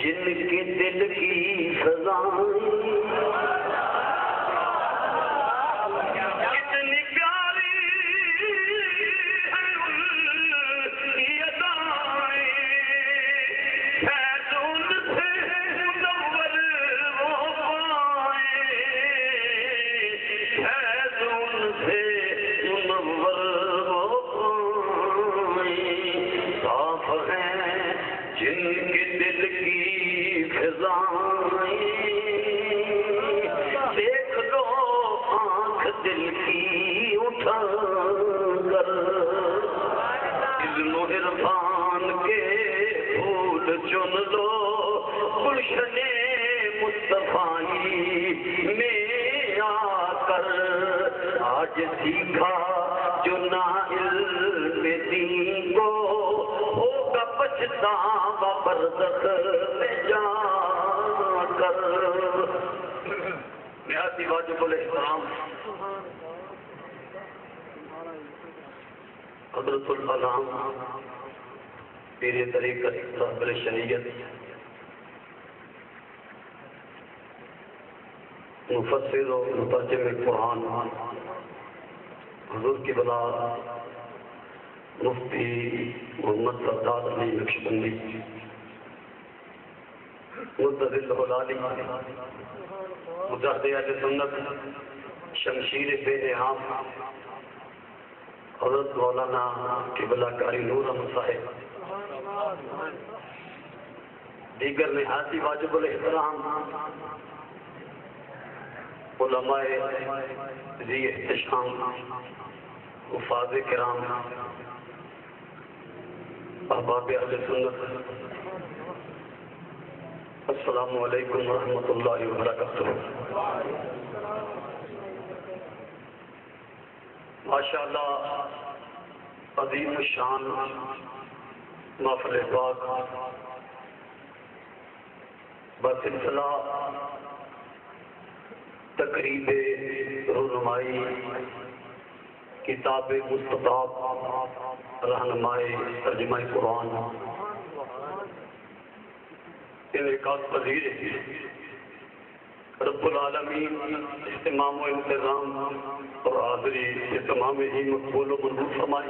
جن کے دل کی فضائیں دیکھ لو آنکھ دل کی اٹھا کر علم و عرفان کے پھول چن لو گلشن مصطفی میں آ کر آج سیکھا جو نا علم دین کو ہوگا پچھتاوا برزخ میں جا کر نہایت واجب الاحترام حضرت العلام پیر طریقت صاحب شریعت مفسر و مترجم قرآن حضور کی بلا مفتی محمد سردار علی نقشبندی متضل العالی مجاہد اہل سنت شمشیر بے نہام حضرت مولانا قبلہ قاری نور احمد صاحب دیگر نہایت واجب الاحترام علماء ذی احتشام حفاظ کرام احباب اہل سنت السلام علیکم ورحمۃ اللہ وبرکاتہ ماشاءاللہ عظیم الشان محفل پاک بسلسلہ تقریب رونمائی کتاب مستطاب رہنمائی ترجمہ قرآن انعقاد پذیر رب العالمین اہتمام و انتظام اور حاضری اہتمام ہی مقبول و منظور فرمائے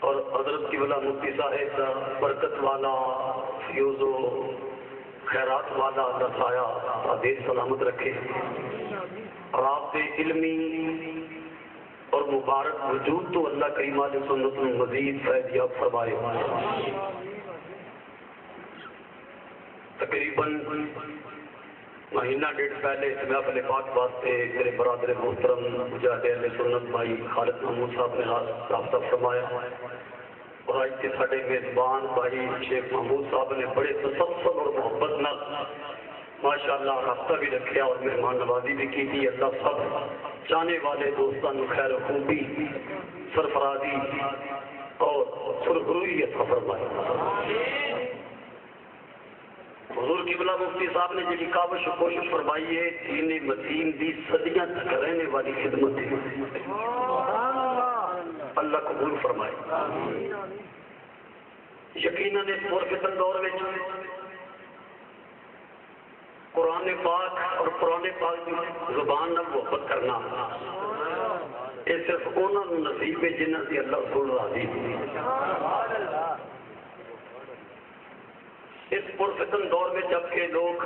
اور حضرت کی بلا مفتی صاحب کا برکت والا فیوز و خیرات والا اللہ سایہ تعدیر سلامت رکھے اور آپ کے علمی اور مبارک وجود تو اللہ کریم علیہ سنت میں مزید فیض یاب فرمائے تقریباً مہینہ ڈیڑھ پہلے اس محفل پاک واسطے میرے برادر محترم مجاہد اہل سنت بھائی خالد محمود صاحب نے رابطہ فرمایا اور آج کے ساڑھے میزبان بھائی شیخ محمود صاحب نے بڑے تسلسل اور محبت نہ ماشاءاللہ رابطہ بھی رکھا اور مہمان نوازی بھی کی تھی اللہ سب چاہنے والے دوستان خیر خوبی سرفرازی اور سرخروئی عطا فرمائے حضور قبلہ مفتی صاحب نے جی کاوش و کوشش فرمائی ہے دین متین دی صدیاں تک رہنے والی خدمت ہے اللہ قبول فرمائے یقیناً اس پرفتن دور میں قرآن پاک اور قرآن پاک کی زبان نہ محبت کرنا یہ صرف انہوں نصیب ہے جنہوں سے اللہ رسول راضی اس پرفتن دور میں جبکہ لوگ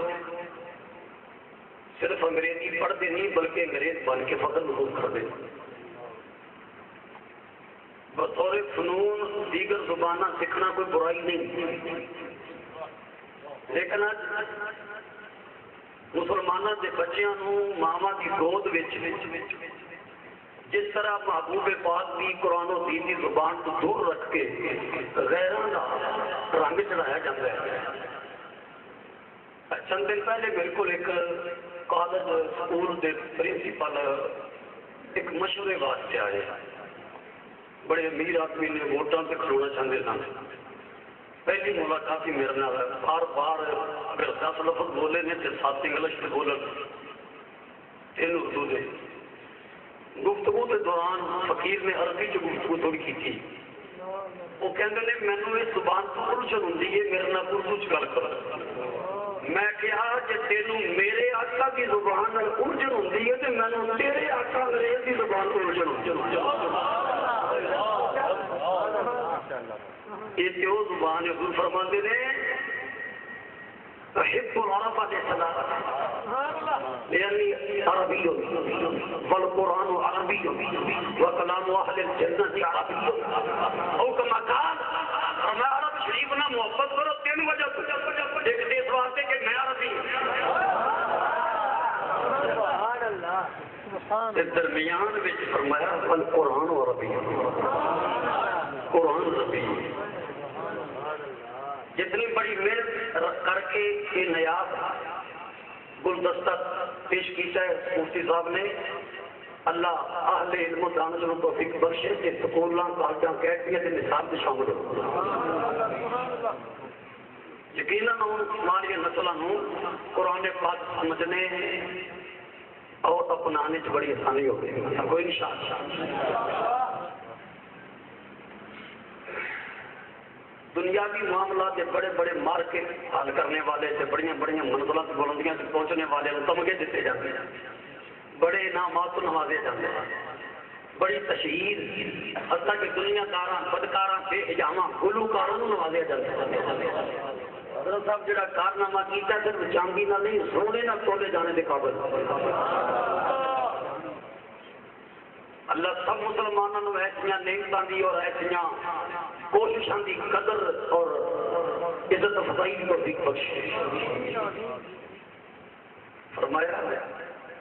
صرف انگریزی پڑھتے نہیں بلکہ انگریز بن کے فضل محسوس کرتے بطور فنون دیگر زبانہ سیکھنا کوئی برائی نہیں لیکن مسلمانوں کے بچیاں ماواں کی گود جس طرح محبوب پاک کی قرآن و دین کی زبان کو دور رکھ کے غیروں کا رنگ چڑھایا جاتا ہے چند دن پہلے بالکل ایک کالج سکول کے پرنسپل ایک مشورے واسطے آئے بڑے امیر آدمی نے ووٹاں پہ کھلونا چاہتے سن پہلی ملاقات ہی میرے نال بار بار اگر 10 لفظ بولے نے تو 7 انگلش میں بولن 3 اردو دے گفتگو کے دوران فقیر نے عربی چ گفتگو تھوڑی کی تھی وہ کہتے ہیں مینو یہ زبان تو الجھن ہوتی ہے میرے نال اردو چ گل کرو میں کہا جی تینوں میرے آقا کی زبان الجھن ہوتی ہے تو مینو تیرے آقا انگریز کی زبان الجھن ہوتی ہے یہ تو زبان حضور فرماتے ہیں احب العرب للصلاة لأني عربي والقرآن عربي وكلام أهل الجنة عربي أو كما قال میں عرب شریف نہ محبت کرو تین وجہ ایک اس واسطے کہ میں عربی درمیان وچ فرمایا القرآن عربی قرآن عربی جتنی بڑی محنت کر کے یہ نیاب گلدستہ پیش کیتا ہے مفتی صاحب نے اللہ اہل علم و دانش و توفیق بخشے کہ سکولاں کالجاں اکیڈمیاں تے نصاب تے شامل ہو یقیناً ہماری نسلوں قرآن پاک سمجھنے اور اپنانے سے بڑی آسانی ہو گئی کوئی نشان دنیاوی معاملات کے بڑے بڑے مارکیٹ حل کرنے والے سے بڑی بڑی منزلوں سے بلندیاں سے پہنچنے والے تمغے دیتے جاتے ہیں بڑے انعامات نوازے جاتے ہیں بڑی تشہیر حتیٰ کہ دنیا داراں بدکاراں بے حجاماں گلوکاراں نوازے جاتے ہیں حضرت صاحب جڑا کارنامہ کیتا صرف چاندی نہ نہیں سونے نہ تولے جانے کے قابل اللہ سب مسلمانوں کو ایسا نعمتوں کی اور ایسا کوششوں کی قدر اور عزت افزائی کی توفیق بخشے فرمایا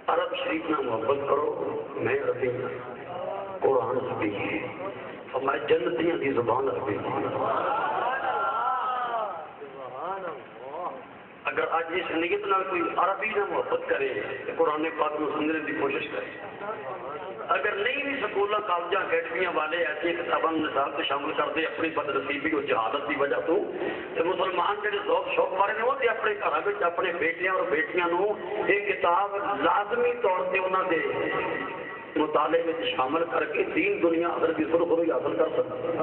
عرب شریف نہ محبت کرو میں عربی قرآن عربی فرمایا جنتیاں کی زبان عربی اگر آج اس نیت نہ کوئی عربی نہ محبت کرے تو قرآن پاک کو سمجھنے کی کوشش کرے اگر نہیں بھی سکولوں کالجاں اکیڈمیاں والے ایسی کتابوں نصاب سے شامل کرتے اپنی بدنصیبی اور جہالت کی وجہ تو مسلمان جڑے ذوق شوق والے نے وہ اپنے گھر میں اپنے بیٹیاں اور بیٹیاں نو یہ کتاب لازمی طور سے انہوں نے مطالعے میں شامل کر کے دین دنیا اگر بھی سرخروئی حاصل کر سکتے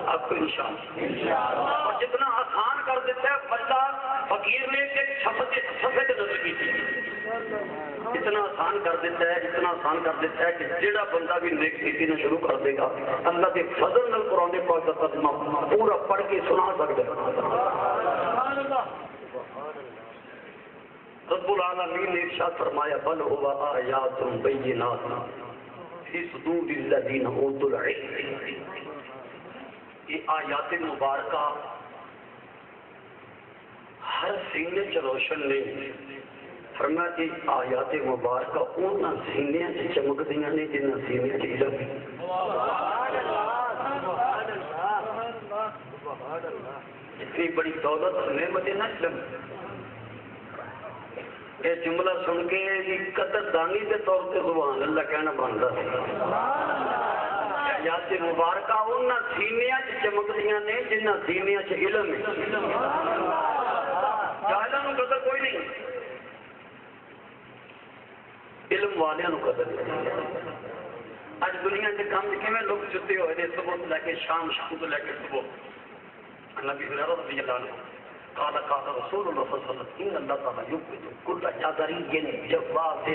آپ کو انشاءاللہ اور جتنا آسان کر دیتا ہے بندہ فقیر نے کہ سفید نظر کی تھی اتنا آسان کر دیتا ہے کہ جڑا بندہ بھی نیک نیتی نہ شروع کر دے گا اللہ کے فضل نال قرآن پاک کا ترجمہ پورا پڑھ کے سنا سکتا ہے رب العالمین نے ارشاد فرمایا بل هو آیات بینات فی صدور الذین اوتوا العلم یہ آیات مبارکہ ہر سینے چ روشن نے فرمایا کہ آیات مبارکہ انہاں سینیاں چ چمکدیاں نے جنہاں سینیاں چ علم اتنی بڑی دولت نعمت نہ علم یہ جملہ سن کے قدر دانی کے طور پہ سبحان اللہ کہنا بنتا ہے آیات مبارکہ انہاں سینیاں چ چمکدیاں نے جنہاں سینیاں چ علم ہے جاہلاں نوں قدر کوئی نہیں علم والیاں نوں قدر اج دنیا کے کام کیویں لوگ جتے ہوئے نے صبح تو لے کے شام تو لے کے صبح نبی رضی اللہ عنہ قال رسول اللہ صلی اللہ علیہ وسلم ان اللہ تعالی یقبض كل جادری جواد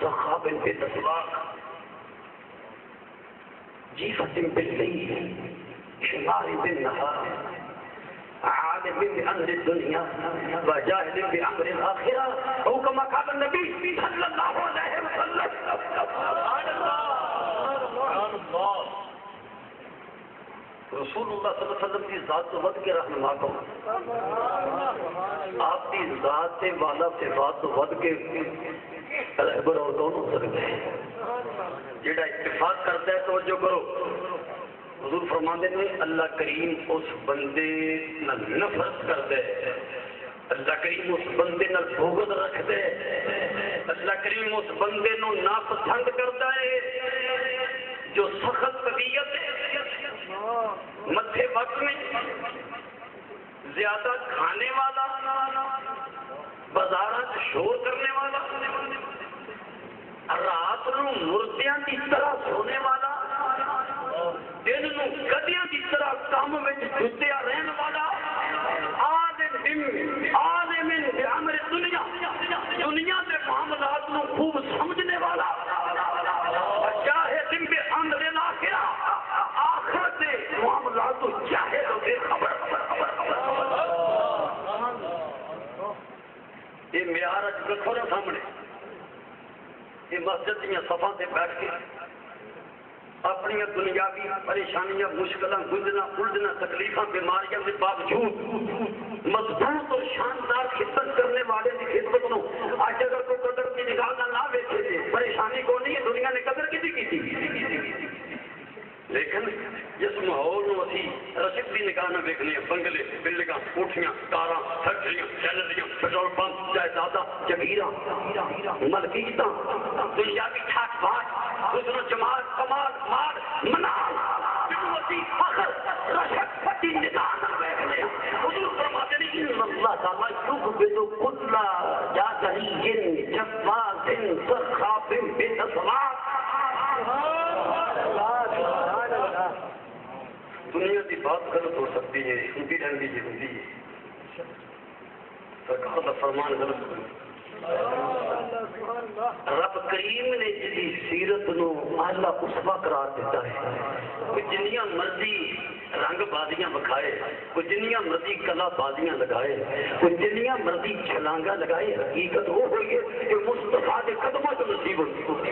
صخاب بالاسواق جیفة بالليل حمار بالنهار عالم بأمر الدنيا وجاهل بأمر الآخرة أو كما قال النبي صلى الله عليه وسلم سبحان الله رسول اللہ صلی اللہ علیہ وسلم کی ذات تو ود کے رہنما کو آپ کی ذات سے والا صفات تو ود کے رہبر اور کون ہو سکتے ہیں جڑا اتفاق کرتا ہے توجہ کرو حضور فرماتے ہیں اللہ کریم اس بندے نہ نفرت کر دے اللہ کریم اس بندے نہ بغض رکھ دے اللہ کریم اس بندے نو ناپسند کرتا ہے جو سخت طبیعت ہے متھے وقت میں زیادہ کھانے والا بازار شور کرنے والا رات نو مردیاں کی طرح سونے والا دن نو گدیاں کی طرح سامنے یہ مسجد دیا صفاں سے بیٹھ کے اپنی دنیاوی پریشانیاں مشکلاں گزرنا الجھنا تکلیفاں بیماریاں کے باوجود مضبوط اور شاندار خدمت کرنے والے کی خدمت نو آج اگر کوئی قدر کی نگاہ نہ ویکھے تھے پریشانی کو نہیں ہے دنیا نے قدر کی تھی لیکن جس ماحول نو اسی رشک کی نگاہ نہ ویکھنے بنگلے بلڈنگاں کوٹھیاں کاراں فیکٹریاں گیلریاں پیٹرول پمپ جائیداداں جگیراں ملکیتاں دنیاوی ٹھاٹ باٹ حسن و جمال کمال مال منال قوتی فخر رشک پتی نگاہ نہ ویکھنے حضور فرماتے ہیں ان اللہ تعالی یغبط کل جاہلی جواز سخاب بتصواب دنیا کی بات غلط ہو سکتی ہے سنتی رہنے کی ہوتی ہے سرکار کا فرمان غلط ہو رب کریم نے جی سیرت نو اعلی اسوا قرار دیتا ہے کوئی جنیاں مرضی رنگ بازیاں بکھائے کوئی جنیاں مرضی کلا بازیاں لگائے کوئی جنیاں مرضی چھلانگا لگائے حقیقت وہ ہوئی ہے کہ مصطفیٰ کے قدموں سے نصیب ہوتی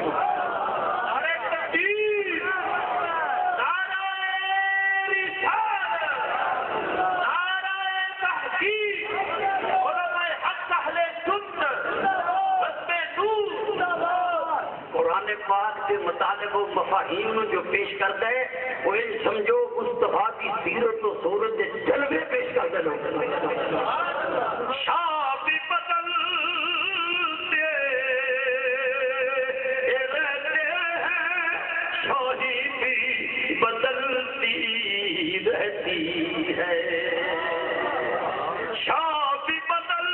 پاک کے مطالب و مفاہیم جو پیش کرتا ہے وہ ان سمجھو مصطفیٰ کی سیرت و صورت کے جلوے پیش کرتے لوگ شاہ بھی بدلتے رہتے ہیں شاہی بھی بدلتی رہتی ہے شاہ بھی بدلتی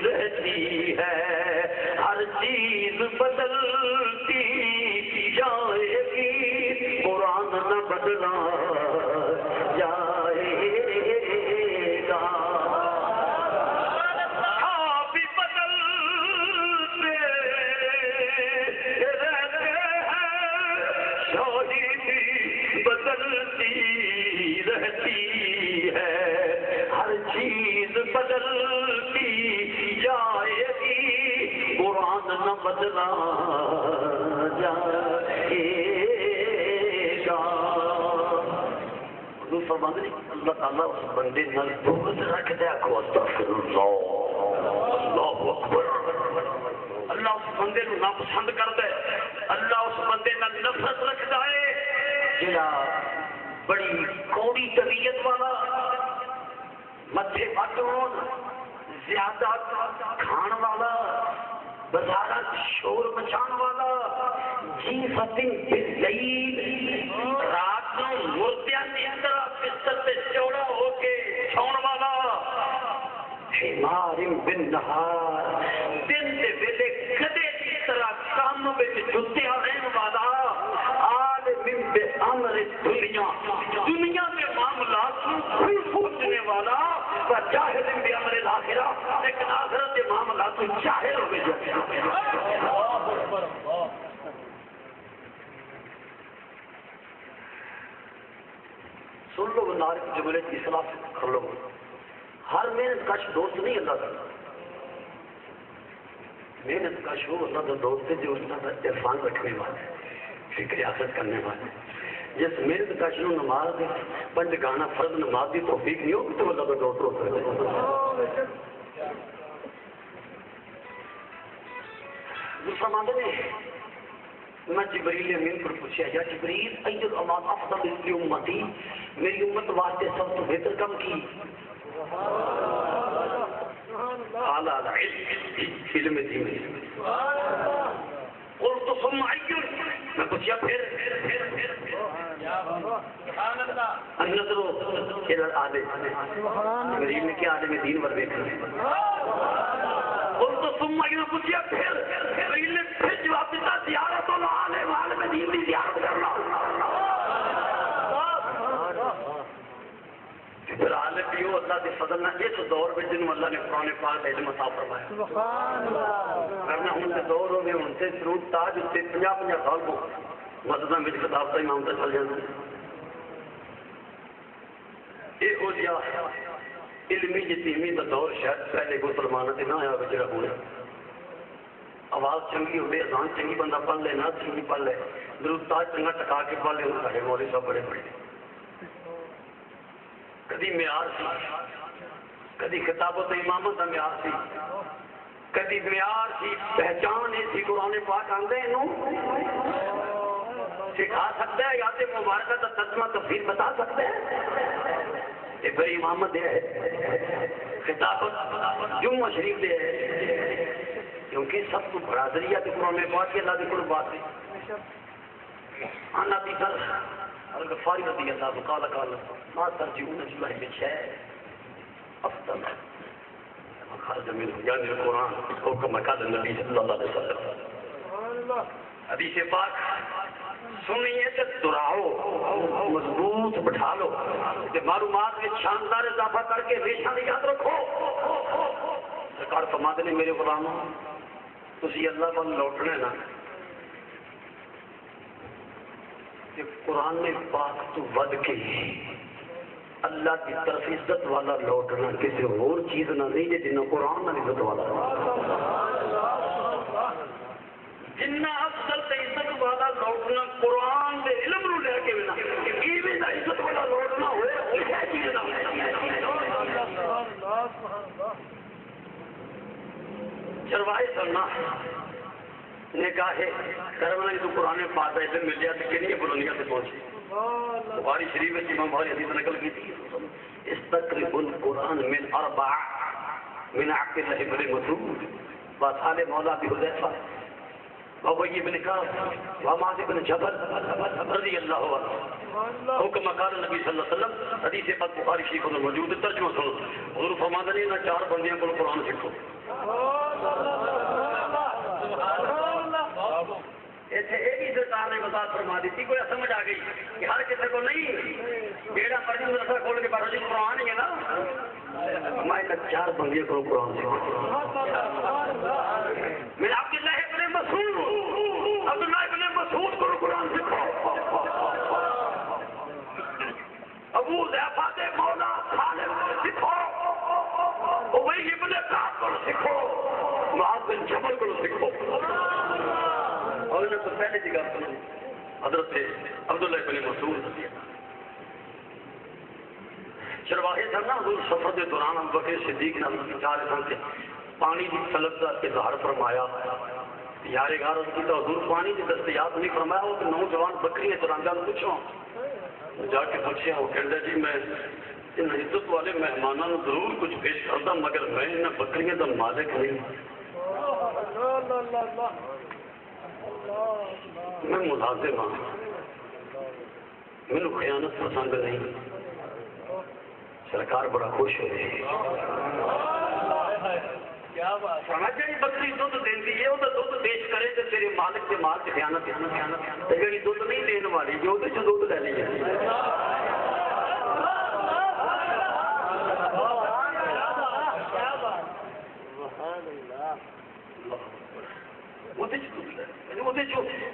رہتی ہے ہر چیز بدلتی جائے گی قرآن نہ بدلا جائے گا آپ بدلتے رہتے ہیں شاہی بھی بدلتی رہتی ہے ہر چیز بدلتی جائے گی قرآن نہ بدلا جائے گا حضور فرماتے ہیں اللہ تعالیٰ اس بندے نال بغض رکھتا ہے کو استغفر اللہ اللہ اکبر اللہ اس بندے نو ناپسند کرتا ہے اللہ اس بندے نال نفرت رکھتا ہے جڑا بڑی کوڑی طبیعت والا متھے بٹون زیادہ کھان والا بازار شور مچان والا جی فتن باللیل رات کو مردیاں کی طرح بستر پہ چوڑا ہو کے چھوڑ والا حمار بالنہار دن دے ویلے گدے کی طرح کام وچ جتیا رہن والا عالم بامر دنیا دنیا کے معاملات کو کھل پوچھنے والا جاہل بامر الاخرہ لیکن آخرت کے معاملات کو جاہل ہو گئے سن لو نار کی جملے کی اصلاح کر لو ہر محنت کش دوست نہیں اللہ کا محنت کش ہو اللہ کا دوست ہے جو اللہ کا عرفان رکھنے والے فکر آخرت کرنے والے جس محنت کش نو نماز پنج گانا فرض نماز کی توفیق نہیں ہوگی تو اللہ کا دوست ہو سکتا فرماتے ہیں میں جبریل امین پر پوچھا یا جبریل ایل الاعمال افضل لی امتی میری امت واسطے سب تو بہتر کم کی اعلی علم دین قلت ثم ایل میں پوچھا پھر النظر الى العالم جبریل نے کیا عالم دین پر دیکھا قلت ثم ایل پوچھا پھر جبریل نے پھر جواب دیتا زیارت العالم عالم دین کی زیارت کرنا پھر عالم بھی ہو اللہ کے فضل نہ اس دور میں جنہوں اللہ نے قرآن پاک علم عطا فرمایا ورنہ ہن سے دور ہو گئے ہن سے درود تاج سے 50 سال کو مسجداں وچ خطاب تا امام تے چل جاندے یہ ہو جا علمی یتیمی کا دور شاید پہلے مسلمانوں سے نہ آیا جڑا ہونا آواز چنگی ہوئے اذان چنگی بندہ پڑھ لے نہ چنگی پڑھ لے درود تاج چنگا ٹکا کے پڑھ لے سارے مولوی صاحب بڑے بڑے کدی معیار سی کدی کتابت امامت کا معیار سی کدی معیار سی پہچان یہ سی قرآن پاک آندے سکھا سکتا ہے یا تو مبارکہ کا ترجمہ تفسیر بتا سکتے ہیں یہ بڑی امامت ہے خطابت جمعہ شریف دے ہے کیونکہ سب تو بڑا ذریعہ تو قرآن پاک کے اللہ کی قربات ہے آنا بھی در الغفاری رضی اللہ قال قال ما ترجعون اللہ بشیء افضل خرج منه یعنی القرآن حکم قال النبی صلی اللہ علیہ وسلم حدیث پاک سنیے تو دہراؤ مضبوط بٹھا لو معلومات میں شاندار اضافہ کر کے ہمیشہ یاد رکھو سرکار فرماتے ہیں میرے غلاموں تسی اللہ پر لوٹنے نا کہ قرآن پاک تو ود کے اللہ کی طرف عزت والا لوٹنا کسی اور چیز نہ نہیں ہے جنہوں قرآن نہ عزت والا جنہ افضل تے عزت والا لوٹنا قرآن دے علم نو لے کے بنا ایویں دا عزت والا لوٹنا ہوئے وہ کیا چیز نہ چروائے سننا نکاح کروانا تو قرآن پاک ہے مل جائے تو کنی بلندیاں سے پہنچی بخاری شریف میں امام بخاری حدیث نقل کی تھی استقرب القرآن من اربع من عقل اللہ بن مسعود وصال مولا ابی حذیفہ وابی بن کعب ومعاذ بن جبل رضی اللہ عنہ حکم قال نبی صلی اللہ علیہ وسلم حدیث پاک بخاری شریف میں موجود ہے ترجمہ سنو حضور فرماتے ہیں نہ چار بندیاں کو قرآن سیکھو ایسے ایک ہی سرکار نے وضاحت فرما دی تھی کوئی سمجھ آ گئی کہ ہر کسی کو نہیں بیڑا مرضی مدرسہ کھول کے بارہ قرآن ہی ہے نا میں چار بندیاں کو قرآن سیکھو میں عبداللہ ابن مسعود عبداللہ ابن مسعود کو قرآن سیکھو ابو حذیفہ دے مولا سالم کو سیکھو ابی ابن کعب کو سیکھو معاذ بن جبل کو سیکھو اور انہوں تو پہلے جگہ سنو حضرت عبداللہ ابن مسعود چرواہے تھا نا حضور سفر کے دوران ابو بکر صدیق نے چار انسان سے پانی کی طلب کا اظہار فرمایا یار گار اس کی تو حضور پانی کی دستیاب نہیں فرمایا وہ تو نوجوان بکریاں چراندہ پوچھو جا کے پوچھے وہ کہتا جی میں ان عزت والے مہمانوں نے ضرور کچھ پیش کرتا مگر میں ان بکریاں کا مالک نہیں میں ملازم ہوں میرے خیانت پسند نہیں سرکار بڑا خوش ہوئی سمجھ بکری دودھ دینی ہے وہ دودھ پیش کرے تو تیرے مالک کے مال سے خیانت جی دودھ نہیں دین والی جو دودھ لے لی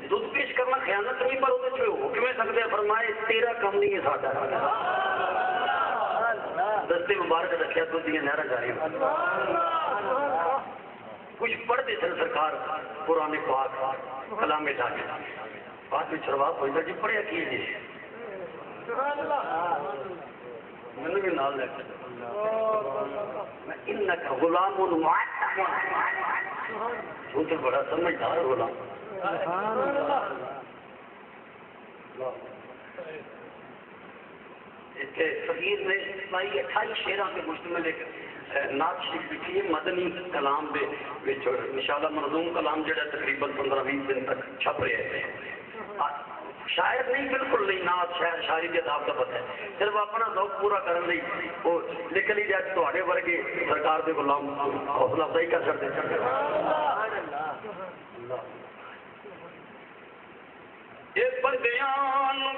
دودھ پیش کرنا خیانت نہیں پر وہ کیوں سکتے ہیں فرمائے تیرا کم نہیں ہے ساڈا دستے مبارک رکھیا تو دیا نہرا جاری کچھ پڑھتے سن سرکار قرآن پاک کلام ڈاکے بعد میں چروا پہنچا جی پڑھیا کیجیے میں بھی نال لے انک غلام تو تو بڑا سمجھدار غلام فقیر نے اسلائی 28 شعراں کے مشتمل ایک نعت شریف لکھی ہے مدنی کلام دے وچ انشاءاللہ منظوم کلام جڑا تقریباً 15-20 دن تک چھپ رہے ہیں شاعر نہیں بالکل نہیں نعت شاعر شاعری کے اداب کا پتہ ہے صرف اپنا ذوق پورا کرنے لئی وہ لکھ لی جائے تو ورگے سرکار دے غلام حوصلہ افزائی کر سکتے یہ بندیاں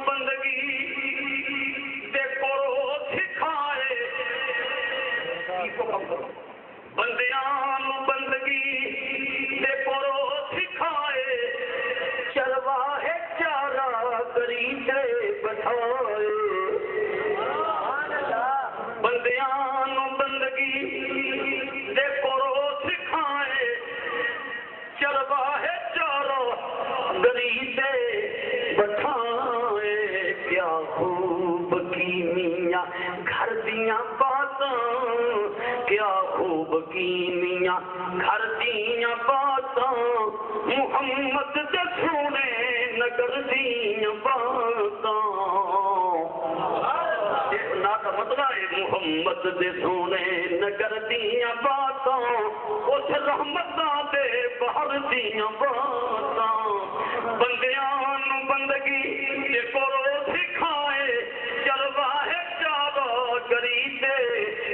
بندگی دے کرو سکھائے بندیاں بندگی دے کرو سکھائے چرواہے چارہ کری تے بٹھائے دیاں باتاں کیا خوب کیمیاں گھر دیاں باتاں محمد دے سونے نگر دیاں باتاں کا مطلب ہے محمد دے سونے نگر دیاں باتاں اس رحمتاں دے بہر دیاں باتاں بندیاں نو بندگی تے کرو سکھائے جلوہ ہے جاوا گری تے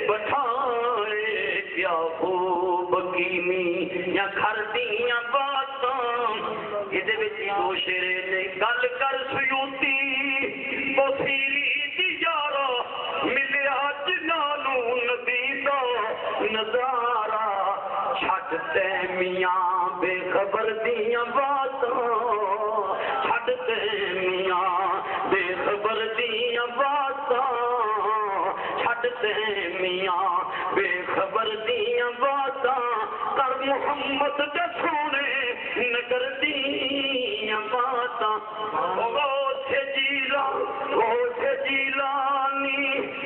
بٹھائے کیا خوب کیمی یا گھر دیاں باتاں یہ دے وچ دو شیرے نے گل کر سیوتی بصیری دی یارا ملیا جنانو نبی دا نظارہ چھڈتے میاں بے خبر دیاں باتاں چھڈتے میاں بے خبر دیاں باتاں چھڈتے میاں بے خبر دیاں باتاں کر محمد دے سونے نگر دیاں باتاں غوث جیلانی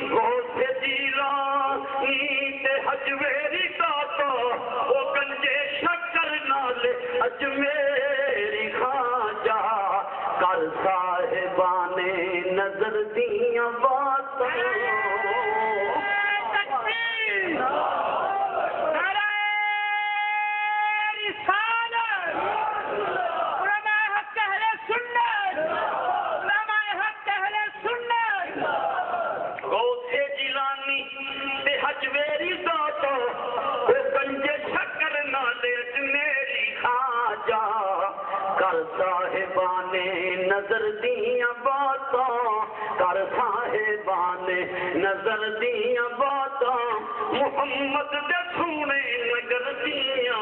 غوث جیلانی تے حجویری داتا او گنجے شکر نال اجمیری خواجہ کر صاحبان نظر دیاں باتاں کر صاحبان نظر دیاں باتاں کر صاحبان نظر دیاں باتاں محمد دے سونے نگر دیاں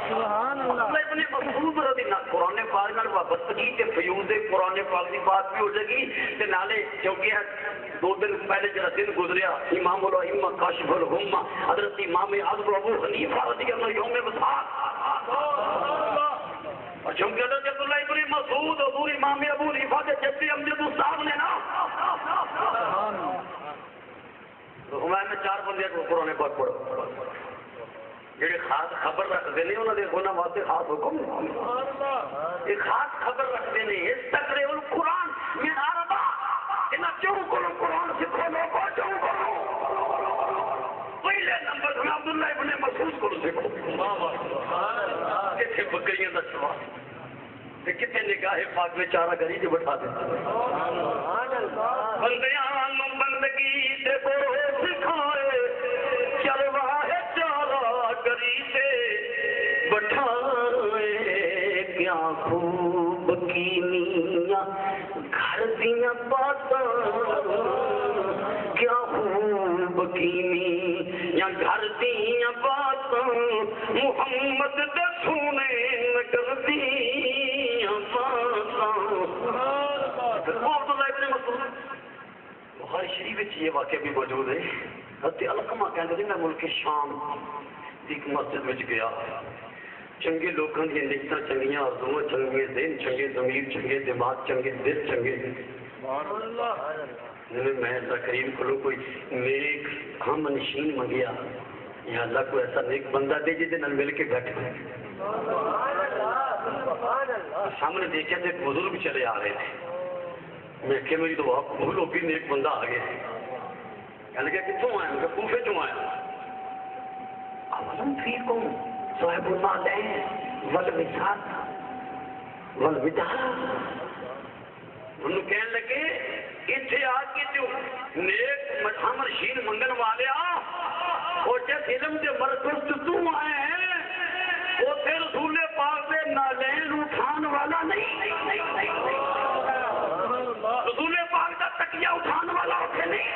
سبحان اللہ ابن مسعود رضی اللہ قرآن پاک نال وابستگی تے فیوز قرآن پاک دی بات بھی ہو جائے گی تے نالے کیونکہ 2 دن پہلے جڑا دن گزریا امام الائمہ کاشف الغمہ حضرت امام اعظم ابو حنیفہ رضی اللہ یوم وفات اور چونکہ حضرت عبداللہ ابن مسعود حضور امام ابو حنیفہ کے جدی امجد صاحب نے نا تو ہمیں 4 بندے کو قرآن پاک پڑھو جڑے خاص خبر رکھتے ہیں انہوں نے ہونا واسطے خاص حکم یہ خاص خبر رکھتے ہیں اس تقریر القرآن من عربہ انہاں چون کرو قرآن سکھو لوگو چون کرو پہلے نمبر میں عبداللہ ابن مسعود کو سکھو کتنے بکریاں دا سوال کتنے نگاہ پاک میں چارہ گری جو بٹھا دیتے بندیاں بندگی دے برو سکھائے چلوا ہے چارہ گری سے بٹھائے کیا خوب کیمیاں گھر دیاں باتاں کیا خوب کیمیاں گھر دیاں باتاں محمد دے سونے نگر دیاں باتاں بخاری شریف یہ واقعہ بھی موجود ہے حضرت علقمہ کہتے ہیں میں ملک شام ایک مسجد میں گیا چنگے لوگوں کی نکتاں چنگیاں آرزویں چنگے ذہن چنگے ضمیر چنگے دماغ چنگے دل چنگے میں اللہ کریم کو کوئی نیک ہم نشین منگیا یا اللہ کو ایسا نیک بندہ دے جی نال مل کے بیٹھے سامنے دیکھے تھے بزرگ چلے آ رہے تھے میں کہ میری دعا قبول ہو گئی نیک بندہ آ گیا کہنے لگا کتوں آیا میں کوفے کیوں آیا اولم فیکم صاحب المالین والوساد والوداع انہوں کہنے لگے اتھے آ کے جو نیک ہم رشید منگن والے وہ جس علم کے مرکز تو آئے ہیں وہ تھے رسول پاک دے نالین اٹھان والا نہیں رسول پاک دا تکیہ اٹھان والا ہوتے نہیں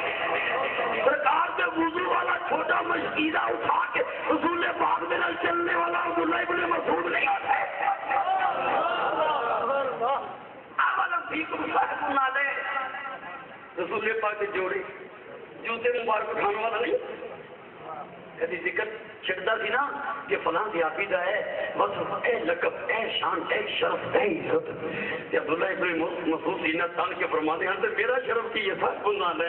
سرکار دے وضو والا چھوٹا مشکیزہ اٹھا کے رسول پاک دے نال چلنے والا عبداللہ ابن مسعود نہیں ہوتے اولم فیکم صاحب النعلین رسول پاک دے جوڑے جوتے مبارک اٹھانے والا نہیں کبھی ذکر چھڑتا سی نا کہ فلاں صحابی دا ہے بس اے لقب اے شان اے شرف اے عزت کہ عبداللہ ابن مسعود سینہ تان کے فرماتے ہیں تو میرا شرف کی یہ سب بنا لے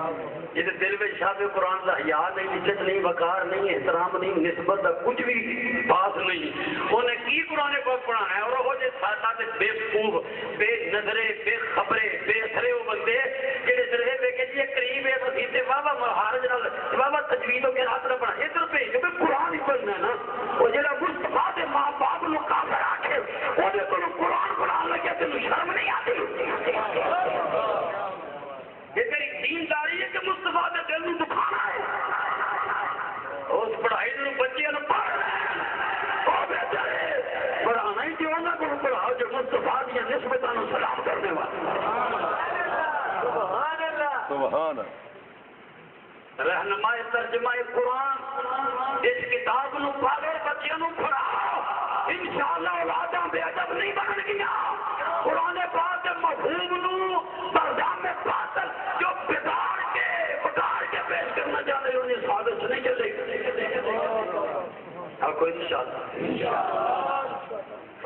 جہاں دل میں شاب قرآن کا حیا نہیں، عزت نہیں، وقار نہیں، احترام نہیں، نسبت کا کچھ بھی بات نہیں، انہیں کی قرآن پاک پڑھانا ہے؟ اور وہ جی ساتھ بے خوب، بے نظرے، بے خبرے، بے اثرے وہ بندے جہے سرے پہ کہ جی قریب ہے مسیح سے واہ مہارج نال واہ تجوید کے ہاتھ نہ بنا ادھر بھیجو کہ قرآن ہی پڑھنا ہے نا۔ وہ جہاں مصطفیٰ کے ماں باپ کو کافر آکھے وہ تو قرآن پڑھان لگے تین شرم نہیں آتی؟ یہ تیری دینداری ہے کہ مصطفیٰ کے دل کو دکھانا ہے؟ اس پڑھائی میں بچے نے پڑھانا ہی کیوں نہ کو پڑھاؤ جو مصطفیٰ کی نسبتوں کو سلام کرنے والا۔ سبحان رہنما ترجمہ قرآن اس کتاب نو پالو، بچیاں نو پڑھاؤ، انشاءاللہ اولاداں بے ادب نہیں بن گیا۔ قرآن پاک کے مفہوم نو پردام میں باطل جو بگاڑ کے پیش کرنا چاہتے ہیں انہیں ثابت نہیں چلے اب کوئی انشاءاللہ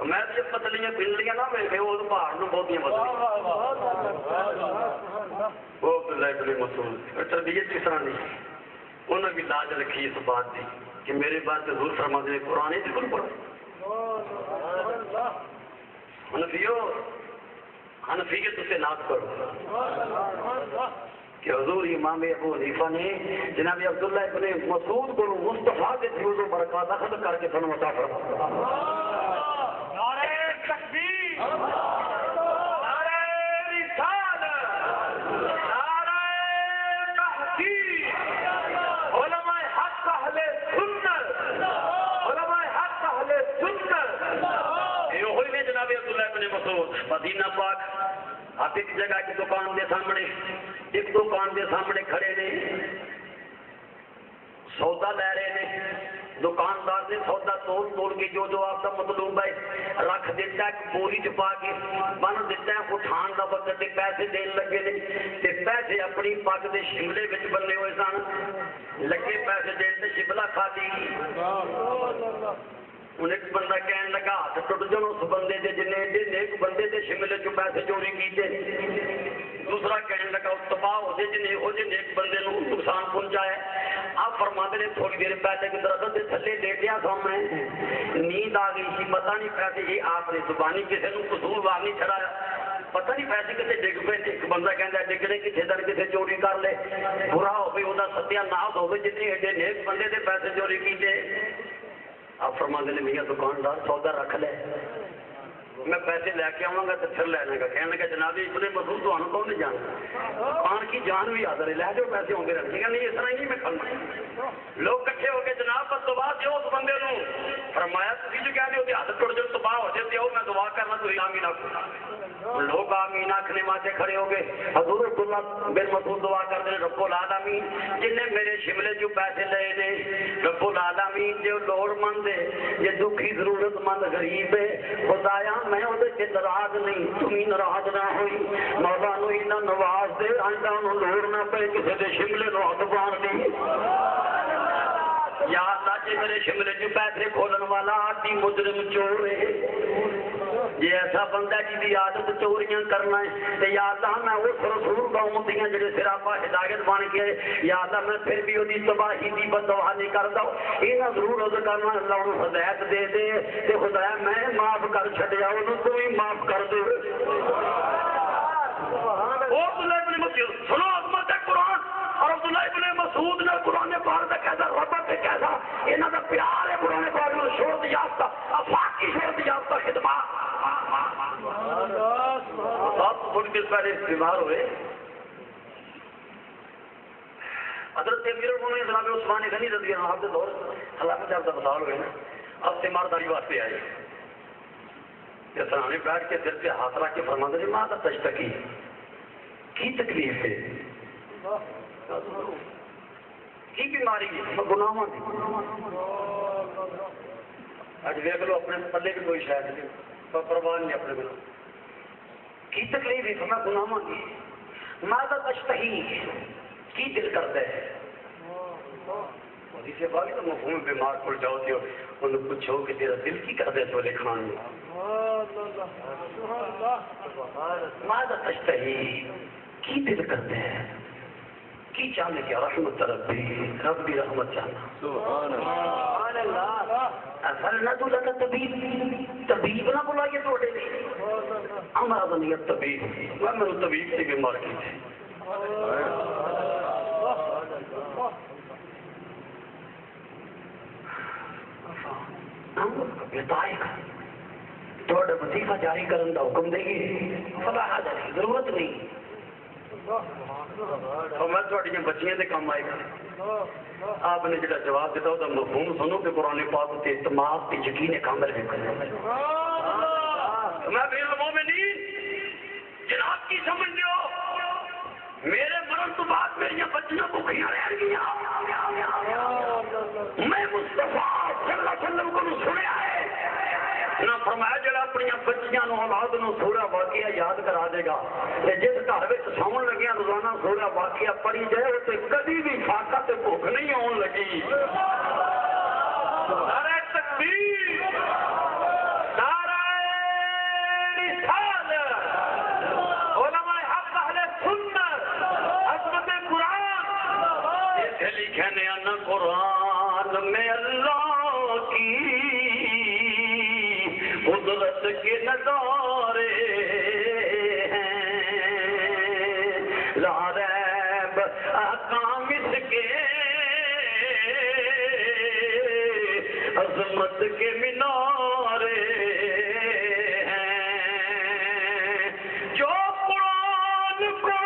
میں یہ پتلیاں بللیاں نہ ویکھے وہ پہاڑ نو بہتیاں وہ لائبریری مسئول تربیت کس طرح نہیں انہوں نے بھی لاج رکھی اس بات کی کہ میرے بات حضور فرماتے ہیں قرآن ہی بالکل پڑھو۔ حنفیت سے ناز کرو کہ حضور امام ابو حنیفہ نے جناب عبداللہ ابن مسعود کو مصطفیٰ کے فیوز و برکات اخذ کر کے سن عطا فرمایا۔ نعرہ تکبیر، نعرہ رسالت، نعرہ تحقیق، علماء حق اہل سنت، علماء حق اہل سنت۔ یہ ہوئی نے جناب عبداللہ ابن مسعود مدینہ پاک آپ ایک جگہ کی دکان دے سامنے ایک دکان دے سامنے کھڑے نے سودا لے رہے نے دکاندار نے سودا توڑ کے جو آپ کا مطلوب ہے رکھ دیتا ہے بوری چ پا کے بن دیتا ہے اٹھان کا وقت پیسے دین لگے نے تے پیسے اپنی پگ کے شملے وچ بننے ہوئے سن لگے پیسے دین تے شملہ کھاتی انہیں ایک بندہ کہنے لگا ہاتھ ٹوٹ جان اس بندے دے جن ایک بندے دے شملے چ پیسے چوری کیتے دوسرا کہنے لگا اس تباہ ہو جائے جن ایک بندے نو نقصان پہنچایا آپ فرماتے نے تھوڑی دیر پہلے کی درخت کے تھلے لیٹیا تھا میں نیند آ گئی تھی پتہ نہیں پیسے یہ آپ نے زبانی کسی نے قصوروار نہیں چڑھایا پتہ نہیں پیسے کتنے ڈگ پے ایک بندہ کہتا ہے ڈگنے کسی دن کسی چوری کر لے برا ہوئے وہ ستیا ناس ہوئے جن ایڈے نیک بندے دے پیسے چوری کیتے آپ فرماتے نے میاں دکاندار سودا رکھ لے میں پیسے لے کے آؤں گا تو پھر لینے کا کہنے کا جناب اتنے مسعود تو ہم کون نہیں جانتا دکان کی جان بھی حاضر ہے لے جو پیسے ہوں گے رکھے گا نہیں اس طرح ہی نہیں میں کھانا لوگ کٹھے ہو کے جناب بس دعا دیو اس بندے نو فرمایا تھی جو کہتے ہو کہ ہاتھ ٹوٹ جائے تباہ ہو جاتے ہو میں دعا کرنا تو آمین آخو لوگ آمین آخنے واسطے کھڑے ہو گئے حضور عبداللہ بن مسعود دعا کرتے ہیں رب العالمین جن نے میرے شملے جو پیسے لے نے رب العالمین جو لوڑ مند ہے یہ دکھی ضرورت مند غریب ہے خدایا میں وہ ناراض نہیں تم ہی ناراض نہ ہوئی مولا نو اتنا نواز دے آئندہ انہوں لوڑ نہ پے کسی کے شملے نو ہاتھ پان نہیں یا اللہ جی میرے شملے جو پیسے کھولن والا آدھی مجرم چور ہے یہ ایسا بندہ جی دی عادت چوریاں کرنا ہے تو یا اللہ میں اس رسول قوم دیاں جڑے سراپا ہدایت بن کے یا اللہ میں پھر بھی وہ تباہی دی بددعا نہیں کردا انہاں ضرور عرض کرنا اللہ نو ہدایت دے دے تے خدایا میں معاف کر چھڈیا اونوں تو ہی معاف کر دے عبداللہ ابن مسعود سنو عظمت قرآن اور عبداللہ ابن مسعود نے قرآن پاک کا کیسا ربط ہے کیسا انہاں دا پیار ہے قرآن پاک میں شہرت یافتہ افاق کی شہرت یافتہ خدمات آپ تھوڑی دیر پہلے بیمار ہوئے حضرت امیر المومنین جناب عثمان غنی رضی اللہ عنہ کے دور خلافت عرض بسال ہوئے نا اب تیمارداری واسطے آئے یہ سرانے بیٹھ کے دل پہ ہاتھ رکھ کے فرماتے ہیں ماں کا تشتکی کی تکلیف ہے کی بیماری ہے گناہوں دی اج دیکھ لو اپنے پلے بھی کوئی شاید نہیں پرواہ نہیں اپنے بنا کی تکلیف ہے میں گناہوں دی ماذا تشتہی کی دل کرتا ہے اور اسے بعد تو مفہوم بیمار پڑ جاؤ تھے انہوں پوچھو کہ تیرا دل کی کرتا ہے چولے کھان میں ماذا تشتہی کی دل کرتا ہے کی چاہنے کیا رحمت ربی رب کی رحمت چاہنا سبحان اللہ اصل نہ تو لگا طبیب نہ بلائیے توڑے نہیں ہمارا بنیت طبیب میں میرے طبیب سے بیمار کی تھی بتائے گا توڑے وظیفہ جاری کرن دا حکم دے گی فلا حاجت کی ضرورت نہیں اور میں تھوڑی بچیاں دے کام آئے گا آپ نے جڑا جواب دیتا ہوتا مفہوم سنو کہ قرآن پاک تے اعتماد تے یقین کامل بھی کرنا میں بے المومنین جناب کی سمجھ لو میرے مرن تو بعد میری بچیاں بھوکیاں رہ گیا میں مصطفیٰ صلی اللہ علیہ وسلم کو سنیا ہے نہ فرمایا جڑا اپنی بچیاں نو اولاد نو سورہ واقعہ یاد کرا دے گا جس گھر وچ سون لگیا روزانہ سورہ واقعہ پڑھی جائے تے کبھی بھی فاقہ تے بھوک نہیں آن لگی نعرہ تکبیر نعرہ رسالت علماء حق اہل سنت عظمت قرآن اسے لکھے نے ان قرآن میں اللہ کی قدرت کے نظارے ہیں لا ریب احکام اس کے عظمت کے مینارے ہیں جو قرآن کو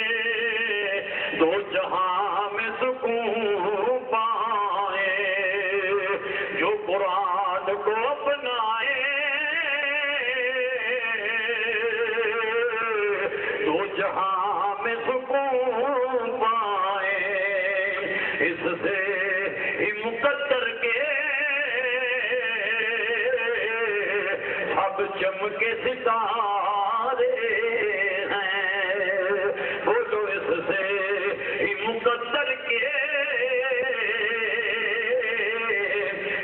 اپنائیں دو جہاں میں سکون پائے جو قرآن کو اپنائے دو جہاں میں سکون پائے اس سے ہی مقدر کے سب چمکے ستارے ہیں بولو اس سے ہی مقدر کے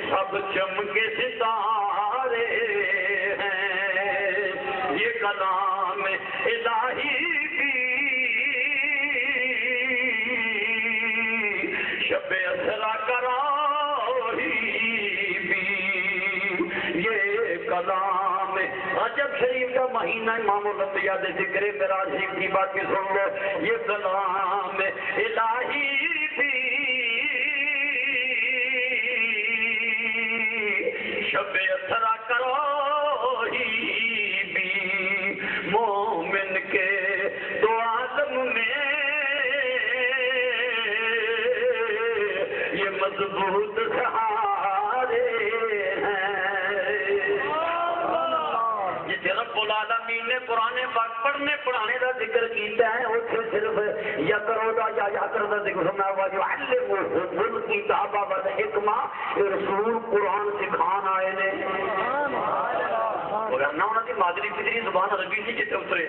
سب چمکے ستارے ہیں یہ کلام الہی بھی شب اسرا کراہی بھی یہ کلام رجب شریف کا مہینہ امام الانبیاء دے ذکر معراج شریف کی بات کی سن لو یہ کلام الہی بھی شب اسرا کراہی بھی مومن کے دو عالم میں یہ مضبوط سہارے ہیں جسے رب العالمین نے قرآن پاک پڑھنے پڑھانے کا ذکر کیتا ہے وہ صرف یا کرو دا یا کر دا ذکر سنا ہوا جو علمہ الکتاب والحکمہ رسول قرآن سکھان آئے نے ورنہ انہوں نے مادری پدری زبان عربی سے جتے اترے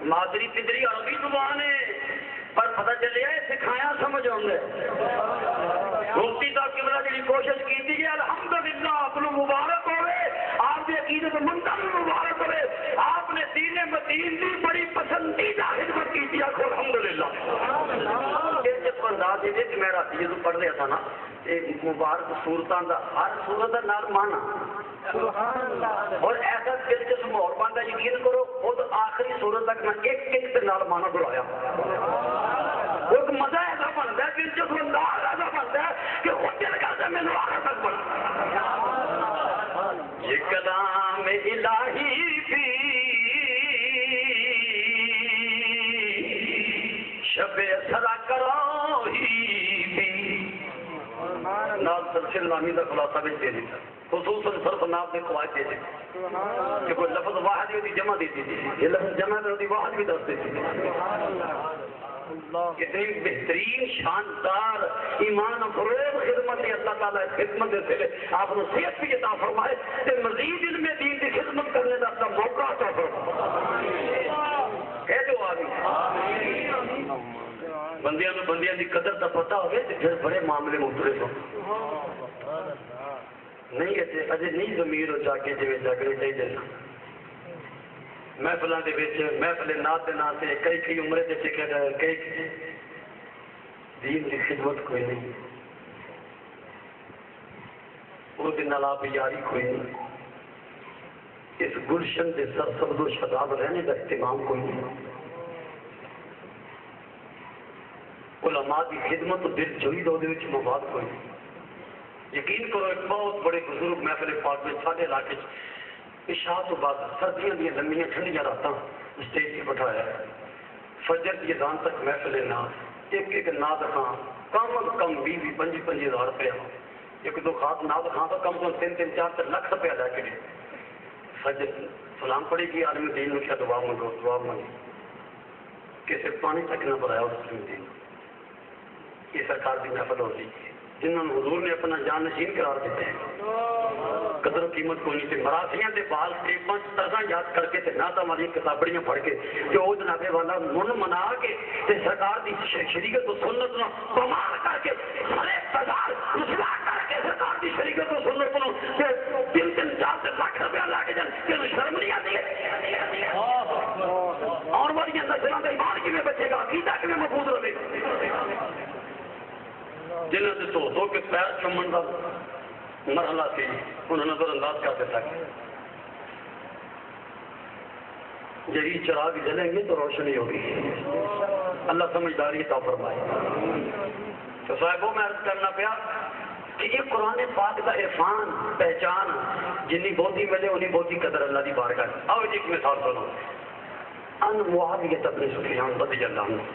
مادری پدری عربی زبان ہے پر پتہ چلے ہے سکھایا سمجھ ہوں گے مفتی صاحب کی بڑا جی کوشش کی تھی کہ الحمدللہ اپنو مبارک ہوئے آپ کی عقیدت مندہ مبارک ہوئے آپ نے دین مدین دی بڑی پسندیدہ خدمت کی تھی آخو الحمدللہ جب انداز یہ کہ میں رات یہ پڑھ رہا تھا نا مبارک صورتان دا ہر صورت دا نال مانا اور ایسا دلچسپ ماحول بنتا یقین کرو خود آخری صورت تک میں ایک ایک سے نال مانا دلایا ایک مزہ ایسا بنتا ہے دلچسپ انداز ایسا بنتا ہے کہ خود دل کرتا ہے میں نے آخر تک بنا یہ کلام الہی بھی شب اسرا کراہی بھی نال تفسیر نامی کا خلاصہ بھی دے دیتا خصوصاً صرف نام نے قواعد دے دیتے کہ کوئی لفظ واحد ہی ہوتی جمع دیتی تھی یہ لفظ جمع میں ہوتی واحد بھی دس دیتی تھی کتنی بہترین شاندار ایمان فروغ خدمت اللہ تعالیٰ خدمت سے آپ نے صحت بھی عطا فرمائے کہ مزید علم دین کی خدمت کرنے کا اپنا موقع عطا فرمائے کہہ دو آگے بندیاں کی قدر کا پتہ ہوئے تو پھر بڑے معاملے میں اترے تو نہیں اجے نہیں ضمیر ہو جا کے جی جگڑے چاہیے محفلوں کے محفل نات کے نام سے کئی عمرے سے سیکھے گئے کئی دین کی خدمت کوئی نہیں وہ دن آپ یاری کوئی نہیں اس گلشن کے سرسبز و شاداب رہنے کا اہتمام کوئی نہیں علماء کی خدمت دل جوئی دو مفاد کوئی نہیں یقین کرو ایک بہت بڑے بزرگ محفل پاک میں سارے علاقے عشاء تو بعد سردیاں دیا لمبیاں ٹھنڈیاں راتاں اسٹیج پہ بٹھایا ہے فجر کی اذان تک محفل نعت ایک نعت خاں کم از کم 20-25 ہزار روپیہ ایک دو خاص نعت خاں تو کم از کم 3-4 لاکھ روپیہ لے کے فجر سلام پڑے گی عالم دین نے کیا دعا مانگی کسی پانی تک نہ بلایا اس عالم دین یہ سرکار کی محفل ہوتی ہے جنہوں نے حضور نے اپنا جان نشین قرار دیتے ہیں قدر و قیمت کو نہیں تھے مراسیاں دے بال کے 5 طرح یاد کر کے ناتا ہماری کتابڑیاں پڑھ کے جو وہ جنابے والا من منا کے سرکار کی شریعت و سنت نو کمال کر کے سارے بازار اصلاح کر کے سرکار کی شریعت و سنت نو 3-4 لاکھ روپیہ لا کے جان کہ شرم نہیں آتی ہے اور والی نسلوں کا ایمان کیویں بچے گا عقیدہ کیویں محفوظ رہے جنہوں سے تو کے پیر چمن کا مرحلہ تھی انہوں نظر انداز کرتے تھا یہی چراغ جلیں گے تو روشنی ہوگی اللہ سمجھداری عطا فرمائے تو صاحبوں میں عرض کرنا پیا کہ یہ قرآن پاک کا عرفان پہچان جنی بہتی ملے انہیں بہتی قدر اللہ کی بارگاہ آؤ ایک مثال سنو ان معاویہ بن سفیان رضی اللہ عنہ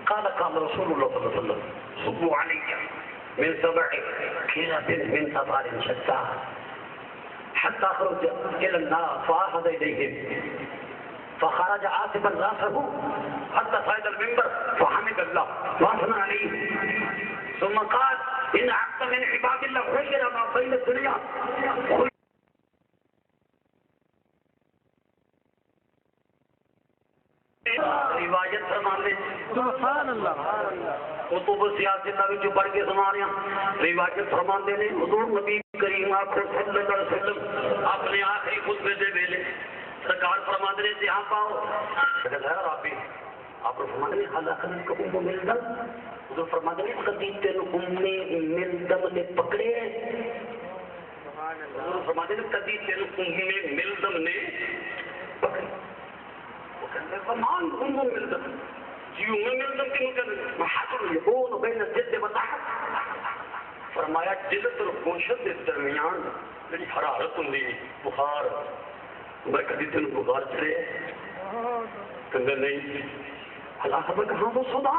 قال رسول الله صلى الله عليه وسلم صبوا علي من 7 كيلة من أبار شتى حتى خرج إلى النار فأخذ إليهم فخرج عاصفا راسه حتى صعد المنبر فحمد الله وأثنى عليه ثم قال إن عبد من عباد الله خير ما بين الدنيا روایت فرمانے سبحان اللہ کتب سیاست بھی جو پڑھ کے سنا رہے ہیں روایت فرمانے نے حضور نبی کریم آخر صلی اللہ علیہ وسلم اپنے آخری خطبے سے پہلے سرکار فرمانے نے جہاں پاؤ کہتا ہے رابی آپ فرمانے نے حلاقن کو ام ملدم حضور فرمانے نے کبھی تین ام ملدم نے پکڑے حضور فرمانے نے کبھی تین ام ملدم نے پکڑے فمان ام ملدم جی ام ملدم کی مکن محاصر یکون بین الجد و تحت فرمایا جلد اور گوشت کے درمیان جڑی حرارت ہوندی بخار میں کبھی تین بخار چڑھے کہ نہیں اللہ خبر کہاں وہ صدا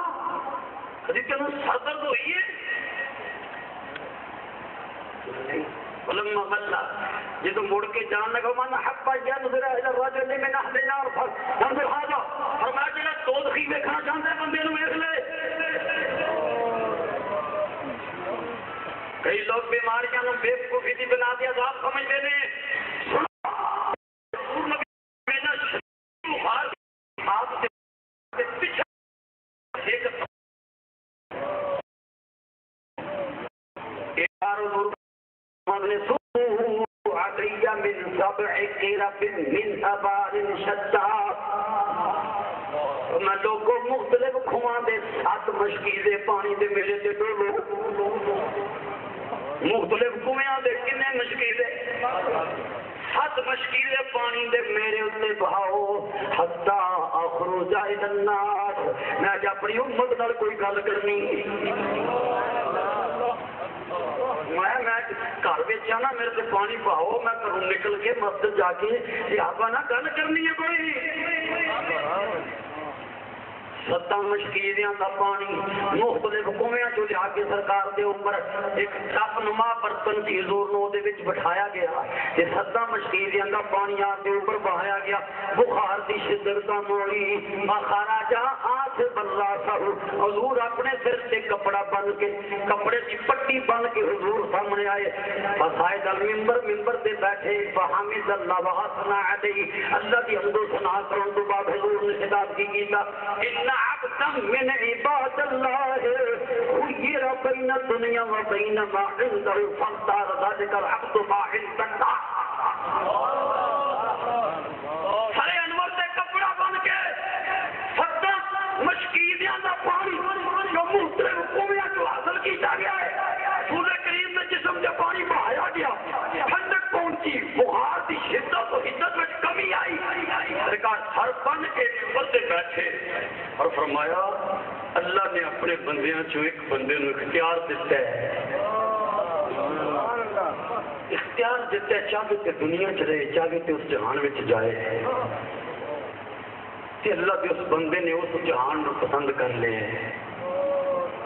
کبھی تین سر درد ہوئی ہے نہیں ولما غلا یہ تو مڑ کے جان لگا من حق ينظر الى الرجل من اهل النار فانظر هذا فرمایا جڑا دوزخی ویکھنا چاہندا ہے بندے نوں ویکھ لے کئی لوگ بیماریاں نوں بے وقوفی دی بنا کے عذاب سمجھدے نے من 7 كيلة من أبار شتى میں لوگوں مختلف کھواں دے 7 مشکیزے پانی دے میرے تے ڈولو مختلف کنویں دے کنے مشکیزے 7 مشکیزے پانی دے میرے اتنے بہاؤ حتی اخرج الى الناس میں اج اپنی امت نال کوئی گل کرنی میں گھر بچ نا میرے سے پانی پاؤ میں گھروں نکل کے مسجد جا کے آپ نہ گل کرنی ہے کوئی 7 مشکیزیاں کا پانی مختلف کنویں جو لیا کے سرکار دے اوپر ایک ٹپ نما برتن کی حضور نو دے وچ بٹھایا گیا یہ 7 مشکیزیاں کا پانی آپ کے اوپر بہایا گیا بخار دی شدت کا مولی مخارجا آنکھ بلّا سر حضور اپنے سر سے کپڑا بن کے کپڑے کی پٹی بن کے حضور سامنے آئے فصائد المنبر منبر سے بیٹھے فحمد اللہ وحسنا علیہ اللہ کی حمد و ثنا کرن تو بعد حضور نے خطاب کی کیتا ان عبدا من عباد الله خير بين الدنيا وبين ما عنده فاختار ذلك العبد ما عند الله سارے انور ہر بن کے ممبر سے بیٹھے اور فرمایا اللہ نے اپنے بندیاں چو ایک بندے نو اختیار دیتا ہے، اختیار دیتا ہے، چاہے تے دنیا چ رہے چاہے تے اس جہان میں جائے، تے اللہ کے اس بندے نے اس جہان نو پسند کر لیا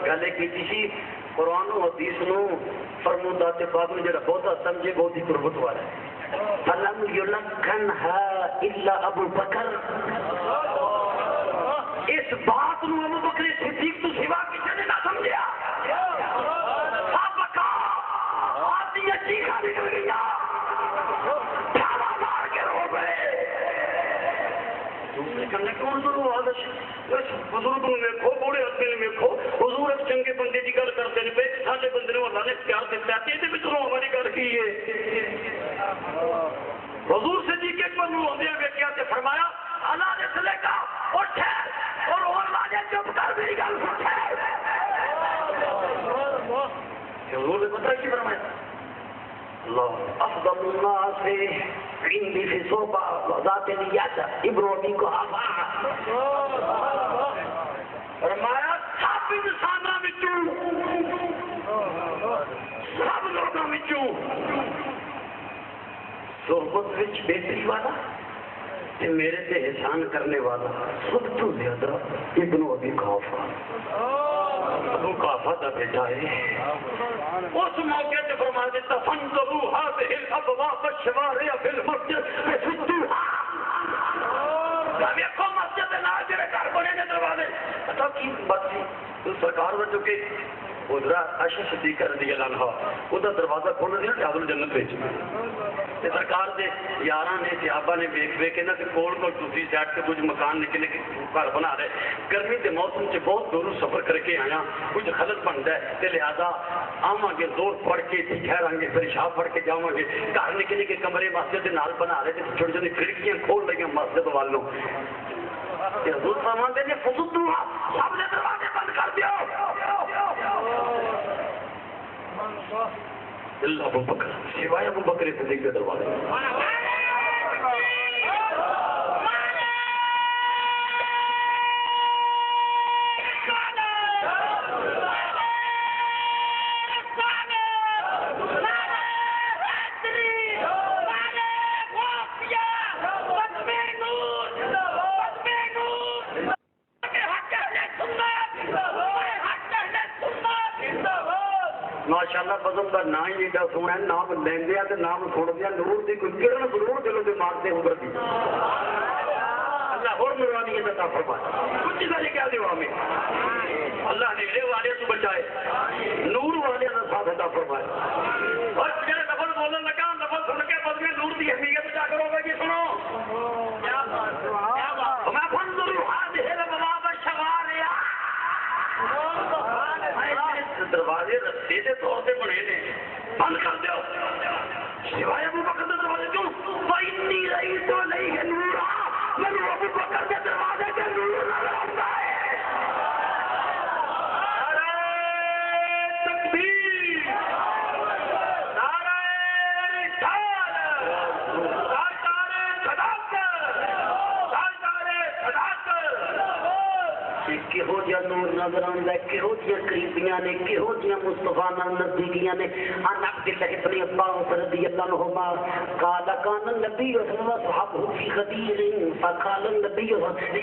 گل کی تھی قرآن و حدیث نو فرمودا تے پاک نے جڑا بہت سمجھے بہت ہی قربت والا ہے فلم یلکنھا الا ابو بکر، اس بات نو ابو بکر صدیق تو سوا کسی نے نہ سمجھا، سابقہ آدھی چیخا نکل گیا، پیارا مار کے رو گئے، دوسرے کہنے کون ضرور آدش بزرگ نے دیکھو بوڑھے آدمی نے دیکھو حضور ایک چنگے بندے کی گل کرتے ہیں پہ سارے بندے نے اللہ نے پیار دیتا ہے یہ بچوں ہماری گل کی ہے حضور سے جی کے پر نو ہوندے ہوئے کیا تے فرمایا اللہ نے سلے کا اٹھ اور اللہ نے چپ کر میری گل سن حضور نے پتہ کی فرمایا اللہ افضل الناس عندي في صوبة ذات الياسة ابراہیم کو آفا فرمایا سب انساناں وچوں سب لوگاں وچوں صحبت وچ بہتری والا تے میرے تے احسان کرنے والا سب تو زیادہ ابن ابی قحافہ ابو قحافہ دا بیٹا ہے اس موقع تے فرما دیتا فانظروا هذه الابواب الشوارع في المسجد بفتوها دیکھو مسجد دے نال جڑے گھر بنے نے دروازے پتہ کی بات سی سرکار وچ کہ حضرت عائشہ صدیقہ رضی اللہ عنہا اودہ دروازہ کھولنا سی نا دار الجنت وچ تے سرکار دے یاراں نے صحابہ نے ویکھ کے نا تے کول دوسری سائڈ تے کچھ مکان نکلے کے گھر بنا رہے گرمی دے موسم چ بہت دور سفر کر کے آیا کچھ خلط بنتا ہے تے لہذا آواں گے زور پڑھ کے ٹھہراں گے پھر شاہ پڑھ کے جاواں گے گھر نکلے کے کمرے مسجد دے نال بنا رہے تے چھوٹی چھوٹی کھڑکیاں کھول لگیاں مسجد والوں حضور فرماتے ہیں فضول سب نے دروازے بند کر دیو اللہ ابو بکر سوائے ابو بکر صدیق کے دروازے ماشاءاللہ بزم کا نام ہی ایڈا سونا ہے نام لیندیا تے نام چھوڑ دیا نور دی کوئی کرن ضرور دلوں دے مارتے عمر دی اللہ اور نورانی عطا فرمائے کچھ چیزیں کیا دیوا ہمیں اللہ نے میرے والے سے بچائے نور والے کا ساتھ عطا فرمائے اور جڑے لفظ بولن لگا لفظ سن کے بس میں نور دی اہمیت جا کرو گے جی سنو کیا بات میں فنظروا هذه الابواب الشوارع دروازے رستے کے طور پہ بنے نے بند کر دو سوائے ابو بکر کے دروازے کیوں فإنی رأیت علیہ نورا میں ابو بکر کے دروازے کے نور نظر آتا ہے نعرہ تکبیر نعرہ رسالت سردار صداقت سردار صداقت کہو جا نور نظر آندا ہے کہو جی قریبیاں نے کہو جی مصطفیٰ نال نزدیکیاں نے ان عبد اللہ ابن عباس رضی اللہ عنہما قال كان النبي صلى الله عليه وسلم في غدير فقال النبي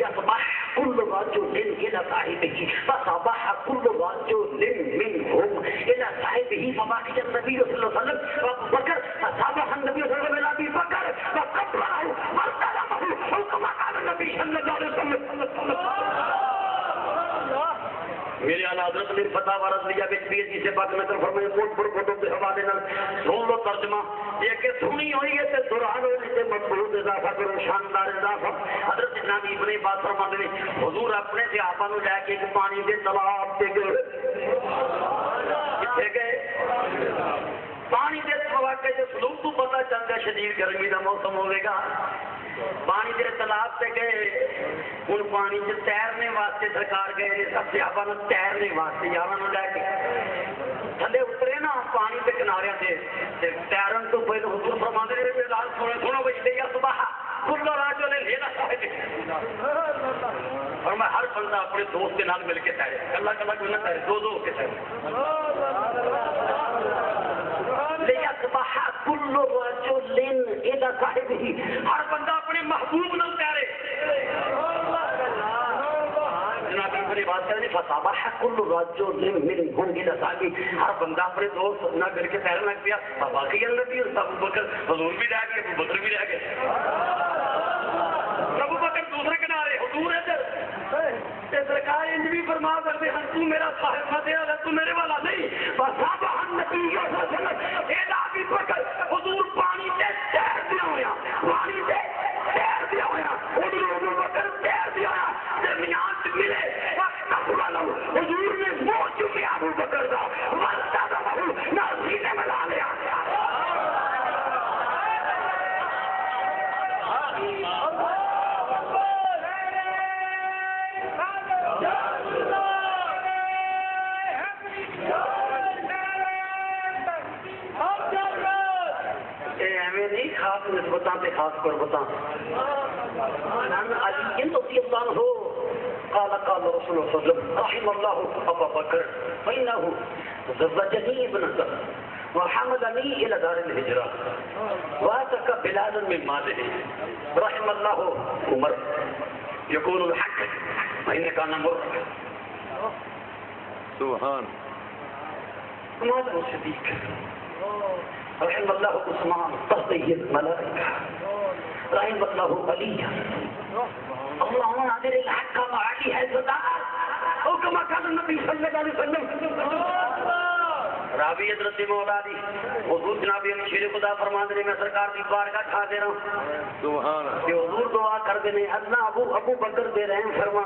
يصبح كل رجل الى صاحبه فصبح كل رجل منهم الى صاحبه فبقي النبي صلى الله عليه وسلم وابو بكر فصبح النبي صلى الله عليه وسلم الى ابي بكر فقبله واستلمه كما قال النبي صلى الله عليه وسلم میرے اعلیٰ حضرت نے فتح وارث لیا کہ پیر جی سے بات نقل فرمائے کوٹ پر فوٹو کے حوالے نال سن لو ترجمہ یہ کہ سنی ہوئی ہے تے دوران ہوئی تے مقبول اضافہ کرو شاندار اضافہ حضرت نبی ابن عباس فرماتے ہیں حضور اپنے صحابہ نو لے کے ایک پانی دے تالاب تے گئے کتنے گئے پانی دے واقعے سے سلوک تو پتہ چلتا ہے شدید گرمی کا موسم ہوئے گا پانی دے تالاب سے گئے ان پانی سے تیرنے واسطے سرکار گئے سب صحابہ نے تیرنے واسطے یاراں نوں لے کے تھلے اترے نا پانی کے کنارے سے تیرن تو پہلے حضور فرماتے ہیں سنو بھائی یا صبح کل راجل لینا صاحب بندہ اپنے دوست کے نال مل کے تیرے، کلا کلا کوئی نہ تیرے، دو ہو کے تیرے. لِيَصْبَحَ كُلُّ رَجُلٍ إِلَى صَاحِبِهِ، ہر بندہ اپنے محبوب نال تیرے. جناب میری بات کریں فَصَبَحَ كُلُّ رَجُلٍ مِّنْهُمْ إِلَى صَاحِبِهِ، ہر بندہ اپنے دوست نہ مل کے تیرنے لگ پیا. باقی النبی ابو بکر حضور بھی رہ گئے، ابو بکر بھی رہ گئے. ابو بکر دوسرے کنارے، حضور ادھر. سرکار انج بھی فرما کرتے ہیں تو میرا صاحب مدے والا، تو میرے والا نہیں. فَصَبَحَ النَّبِيُّ صلی اللہ علیہ وسلم اِلَى أَبِي بکر، حضور پانی سے تیر دیا ہویا، پانی سے تیر دیا ہویا. حضور ابو بکر تیر دیا ہویا، درمیان سے ملے. حضور نے منہ چومیا ابو بکر کا، نہ سینے میں لا لیا. خاص نسبتاں تے خاص قربتاں. عن علي رضي الله عنه قال قال رسول الله صلى الله عليه وسلم رحم الله ابا بكر فانه زوجني ابنته وحملني الى دار الهجره واتك بلالا من ماله. رحم الله عمر يكون الحق وان كان مر. سبحان ماذا الصديق. رحم الله عثمان تغطيه الملائكه. رحم الله علي. اللهم اعذر الحق وعلي الزداد او كما قال النبي صلى الله عليه وسلم. راوی حضرت مولا علی حضور جناب علی شیر خدا فرماندے نے میں سرکار دی بارگاہ کھا دے رہا ہوں. سبحان کہ حضور دعا کر دے نے اللہ ابو بکر دے رحم فرما.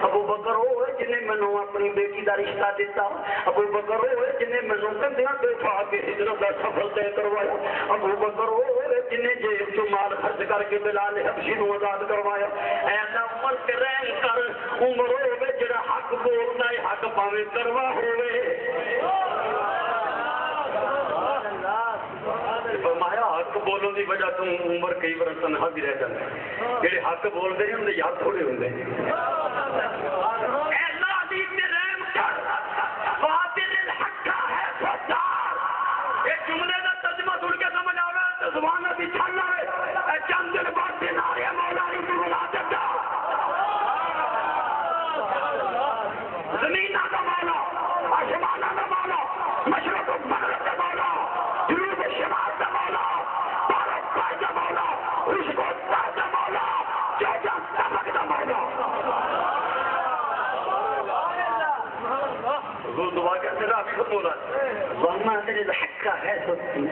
ابو بکر ہوئے جنہیں مینوں اپنی بیٹی دا رشتہ دیتا. ابو بکر ہوئے جنہیں مینوں کندیاں تے پا کے ہجرت دا سفر طے کروایا. ابو بکر ہوئے جنہیں جیب چوں مال خرچ کر کے بلال حبشی نوں آزاد کروایا. اے اللہ عمر تے رحم کر. عمر ہوئے جڑا حق بولدا ہے حق پاویں کروا ہوئے. فرمایا حق بولنے کی وجہ تو عمر کئی بار تنہا بھی رہ جاتا ہے. جہے حق بولتے ہیں انہیں یاد تھوڑے ہوتے ہیں. جملے کا ترجمہ سن کے سمجھ آئے تو زبان بھی چھل آئے. چند دن بعد دن آ رہے مولا علی تو بلا دیتا. زمین کا مولا، آسمان کا مولا، مشرق و مغرب کا مولا، جنوب شمال کا مولا، بارہ پائے کا مولا، خشک و تر کا مولا، چوجا سمک کا مولا. حضور دعا کرتے رہا بھی خود بولا اللہم اعطنی الحق ہے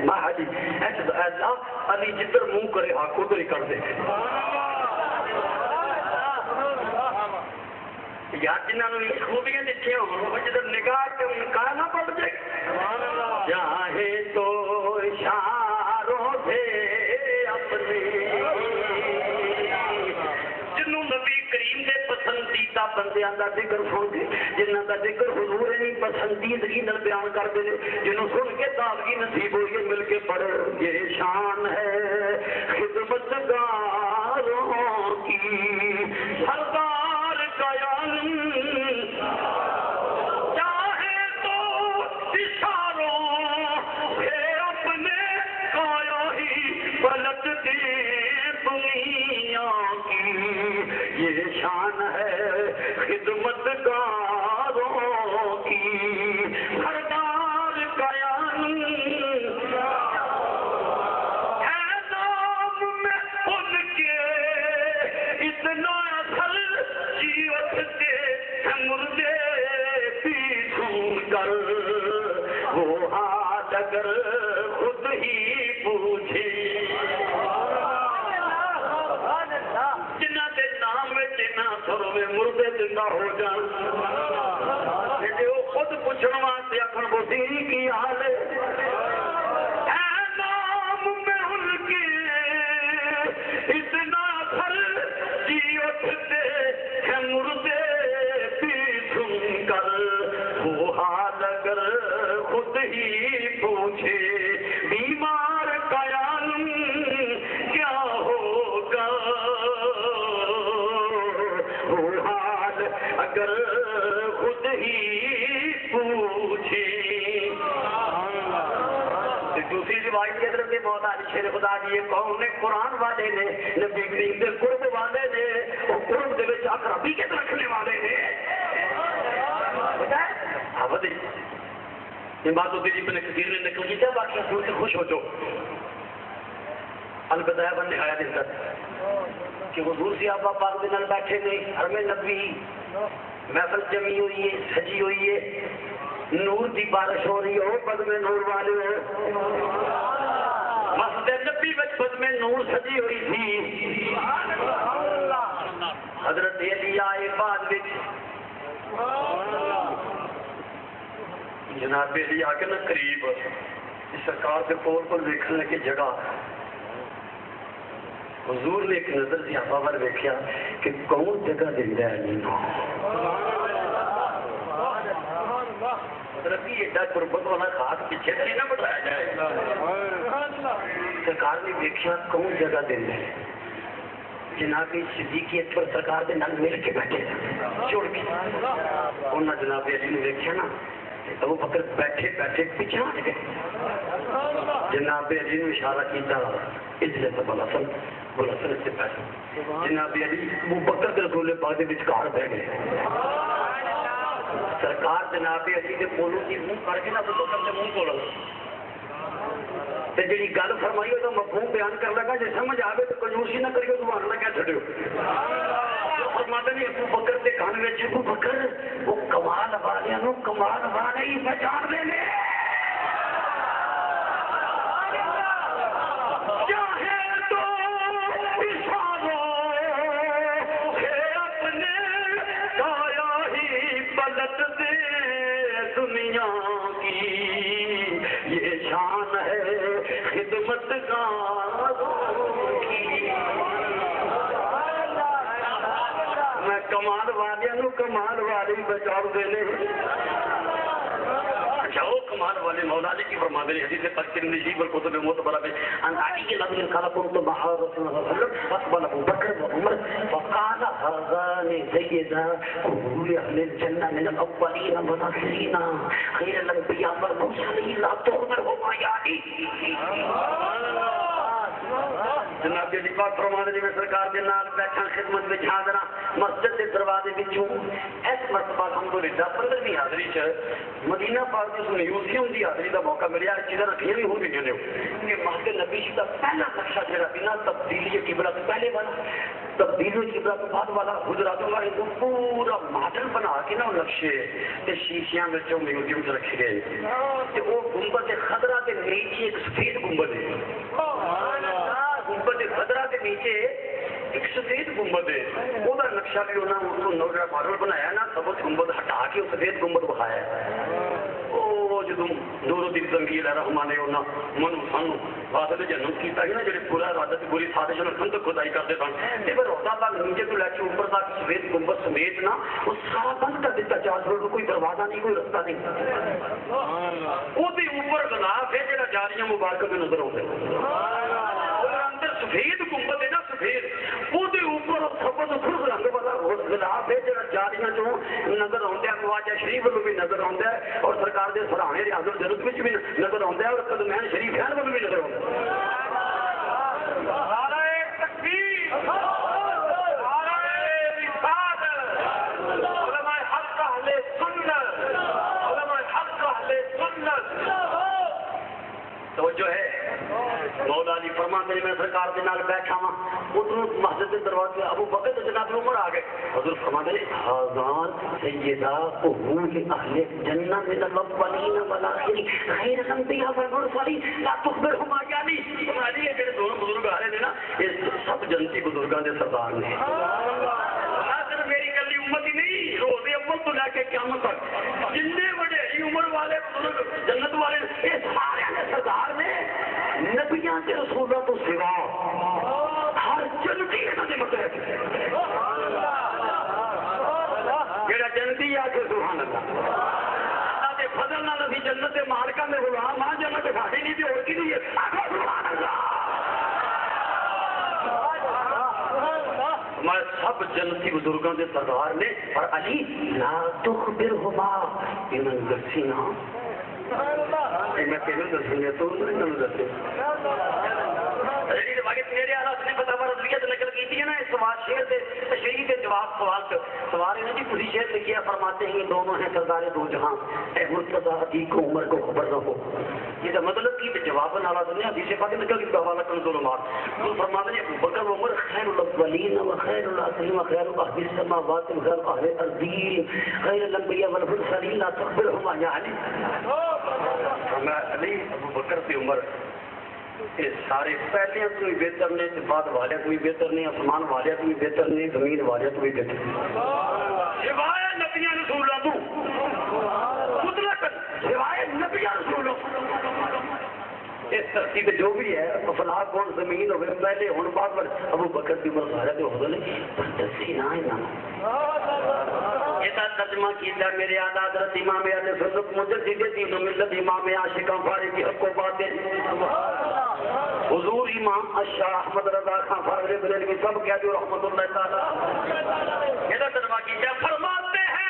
ما حدی اللہ علی جدھر منہ کرے حق ادھر ہی کر دے. یار جنہوں نے خوبیاں دیکھی ہوں وہ جدھر نگاہ کے نکاح نہ پڑ جائے. چاہے تو اشاروں سے اپنے جنہوں نبی کریم دے پسندیدہ بندیاں دا ذکر سن کے جنہاں دا ذکر حضور نے پسندیدگی نال بیان کر دے جنہوں سن کے تازگی نصیب ہوئی ہے مل کے پڑھ. یہ شان ہے خدمتگاروں کی سردار کا عالم. چاہے تو اشاروں سے اپنے کایا ہی پلٹ دے دنیا کی. یہ شان ہے خدمتگاروں کی سردار کا عالم. ہے نام میں ان کے اتنا اثر جیوت دے مردے پیچھوں کر. وہ ہاتھ اگر خود ہی پوچھے جنہ دے نام میں جنہ سروں میں مردے زندہ ہو جان. وہ خود پوچھنے واسطے اپن کو تیری کی حال ہے. اے نام میں ان کے اتنا اثر جیوت دے مردے پیچھوں کر. وہ حال اگر خود ہی پوچھے بیمار کا عالم کیا ہوگا. وہ حال قرآن والے نے نبی کریم دے قرب والے نے وہ قرب دے وچ اقربیت رکھنے والے نے پتہ ہے آبادی یہ بات ہوتی جی ابن کثیر نے نقل کی تھا باقی سن کے خوش ہو جو البدایہ بن نہایا دن تک کہ حضور صحابہ پاک دے نال بیٹھے نے حرم نبوی محفل جمی ہوئی ہے سجی ہوئی ہے نور دی بارش ہو رہی ہو بد میں نور والے ہو مسجد نبی وچ بد میں نور سجی ہوئی تھی حضرت علی آئے بعد وچ جناب علی آ کے نا قریب سرکار کے کول کو دیکھنے لگے جگہ حضور نے ایک نظر صحابہ پر دیکھا کہ کون جگہ دیندا ہے حضرت ایڈا قربت والا خاص پیچھے سے نہ بٹھایا جائے سرکار نے دیکھا کون جگہ دیندا ہے جناب صدیق اکبر سرکار کے نال مل کے بیٹھے چھوڑ کے انہاں جناب علی نے دیکھا نا ابو بکر بیٹھے بیٹھے پیچھے ہٹ گئے جناب علی نے اشارہ کیتا اجلس بولا سن سے بیٹھو جناب علی ابو بکر کے رسول پاک دے وچکار بیٹھ گئے سرکار جناب علی کے کولوں دی منہ کر کے نا ابو بکر دے منہ کول تے جڑی گل فرمائی او مفہوم بیان کر لگا جے سمجھ آوے تو کنجوسی نہ کریو زبان نہ کہہ چھڈیو فرماتے نے ابو بکر کے کان وچ ابو بکر وہ کمال والیاں نو کمال والے ہی پہچان لے لے چاہے تو اشاروں سے اپنے کایا ہی پلٹ دے دنیا کی یہ شان ہے خدمت گاروں کی میں کمال والے کمال والے بچاؤ دینے اچھا وہ کمال والے مولا علی کی فرما دے حدیث پاک کے نجیب الکتب معتبرہ میں ان علی کے نبی قال كنت مع رسول الله صلى الله عليه وسلم فاقبل ابو بکر وعمر فقال هذان سيدا قبول اهل الجنه من الاولين والآخرين خير الانبياء والمرسلين لا تغفرهما يا علی جناب علی پاک فرماتے ہیں میں سرکار کے نال بیٹھا خدمت میں حاضر مسجد کے دروازے وچوں اس مرتبہ الحمدللہ 15ویں حاضری چ مدینہ پاک دی میوزیم دی حاضری دا موقع ملیا چیزاں رکھیاں بھی ہو گئیاں نے کہ مسجد نبی دا پہلا نقشہ جڑا بنا تبدیلی قبلہ سے پہلے والا تبدیلی قبلہ کے بعد والا حجراتوں کا ایک پورا ماڈل بنا کے نا نقشے تے شیشیاں وچوں میوزیم چ رکھے گئے تے وہ گنبد خضرا کے نیچے ایک سفید گنبد ہے گنبد خضرا کے نیچے ایک سفید گنبد ہے وہ نقشہ بھی انہوں نے ماڈل بنایا نا سبز گنبد ہٹا کے سفید گنبد بخایا وہ جدوں نور الدین زنگی علیہ رحمٰن نے انہوں منو سانو واسطے جنم کیتا ہے نا جڑے پورا رادت پوری سازش نال سن تک کھدائی کرتے سن تے پھر روزہ تک نیچے تو لے کے اوپر تک سفید گنبد سمیت نا وہ سارا بند کر دیتا چار فروٹ کوئی دروازہ نہیں کوئی رستہ نہیں وہ بھی اوپر غلاف ہے جڑا جاریاں مبارکہ میں نظر آتا ہے اندر سفید گنبد ہے نا سفید وہ اوپر سبز خرد رنگ والا غلاف ہے جڑا جاریاں چوں نظر آتا ہے خواجہ شریف والوں بھی نظر آتا ہے اور سرکار دے سراہنے ریاض الجنت وچ بھی نظر آتا ہے اور قدمین شریف خان والوں بھی نظر آتا ہے نعرہ تکبیر نعرہ رسالت علماء حق اہل سنت علماء حق اہل سنت توجہ ہے مولا علی فرماتے ہیں میں سرکار کے نال بیٹھا ہوں ادھر مسجد کے دروازے ابو بکر تو جناب عمر آ گئے حضور فرماتے ہیں حاضان سیدہ قبول اہل جنہ من الاولین والآخرین خیر الانبیاء والمرسلین لا تخبرہما یعنی علی یہ جڑے دونوں بزرگ آ رہے ہیں نا یہ سب جنتی بزرگاں دے سردار نے صرف میری کلی امت ہی نہیں روزے اول تو لے کے قیامت تک جتنے بڑے عمر والے بزرگ جنت والے یہ سارے سردار نے نبیاں کے رسولوں تو سوا ہر جنتی انہوں نے مطلب جڑا جنتی آ کے سبحان اللہ اللہ دے فضل نال اسی جنت دے مالکاں دے غلام ہاں جنت ساڈی نہیں تے اور کی نہیں ہے آکھو سبحان اللہ میں سب جنتی بزرگوں کے سردار نے اور علی لا تخبرہما انہوں دسی نہ میں تینوں دسوں گا تو انہوں نے دسے جی روایت میرے حالات نے پتا رضویت نقل کی تھی نا اس سوال شعر سے تشریح کے جواب سوال ہے جی پوری شعر سے کیا فرماتے ہیں یہ دونوں ہیں سردار دو جہاں اے مرتضی عتیق کو عمر کو خبر نہ ہو یہ تو مطلب کی جواب نالا دنیا حدیث پاک نقل کی حوالہ کنزول مار تو فرماتے ہیں ابو بکر و عمر خیر الاولین و خیر الاخرین و خیر اهل السماوات و خیر اهل الارضین خیر الانبیاء والمرسلین لا تخبرهم یا علی میں علی ابو بکر سے عمر یہ سارے پہلے تو بھی بہتر نے بعد والے تو بھی بہتر نہیں آسمان والے تو بھی بہتر نہیں زمین والے تو بھی بہتر سوائے نبیاں رسولوں تو مطلق سوائے نبیاں رسولوں اس ترتیب جو بھی ہے افلاق کون زمین ہوئے پہلے ہون بعد ابو بکر کی عمر سارے تو ہو گئے پر دسی نہ یہ ترجمہ کیتا میرے اعلی حضرت امام اہل سنت مجدد دین و ملت امام عاشقاں فارغ حق و باطل حضور امام الشاہ احمد رضا خان فارغ بریلوی سب کیا جو رحمت اللہ تعالی یہ ترجمہ کیتا فرماتے ہیں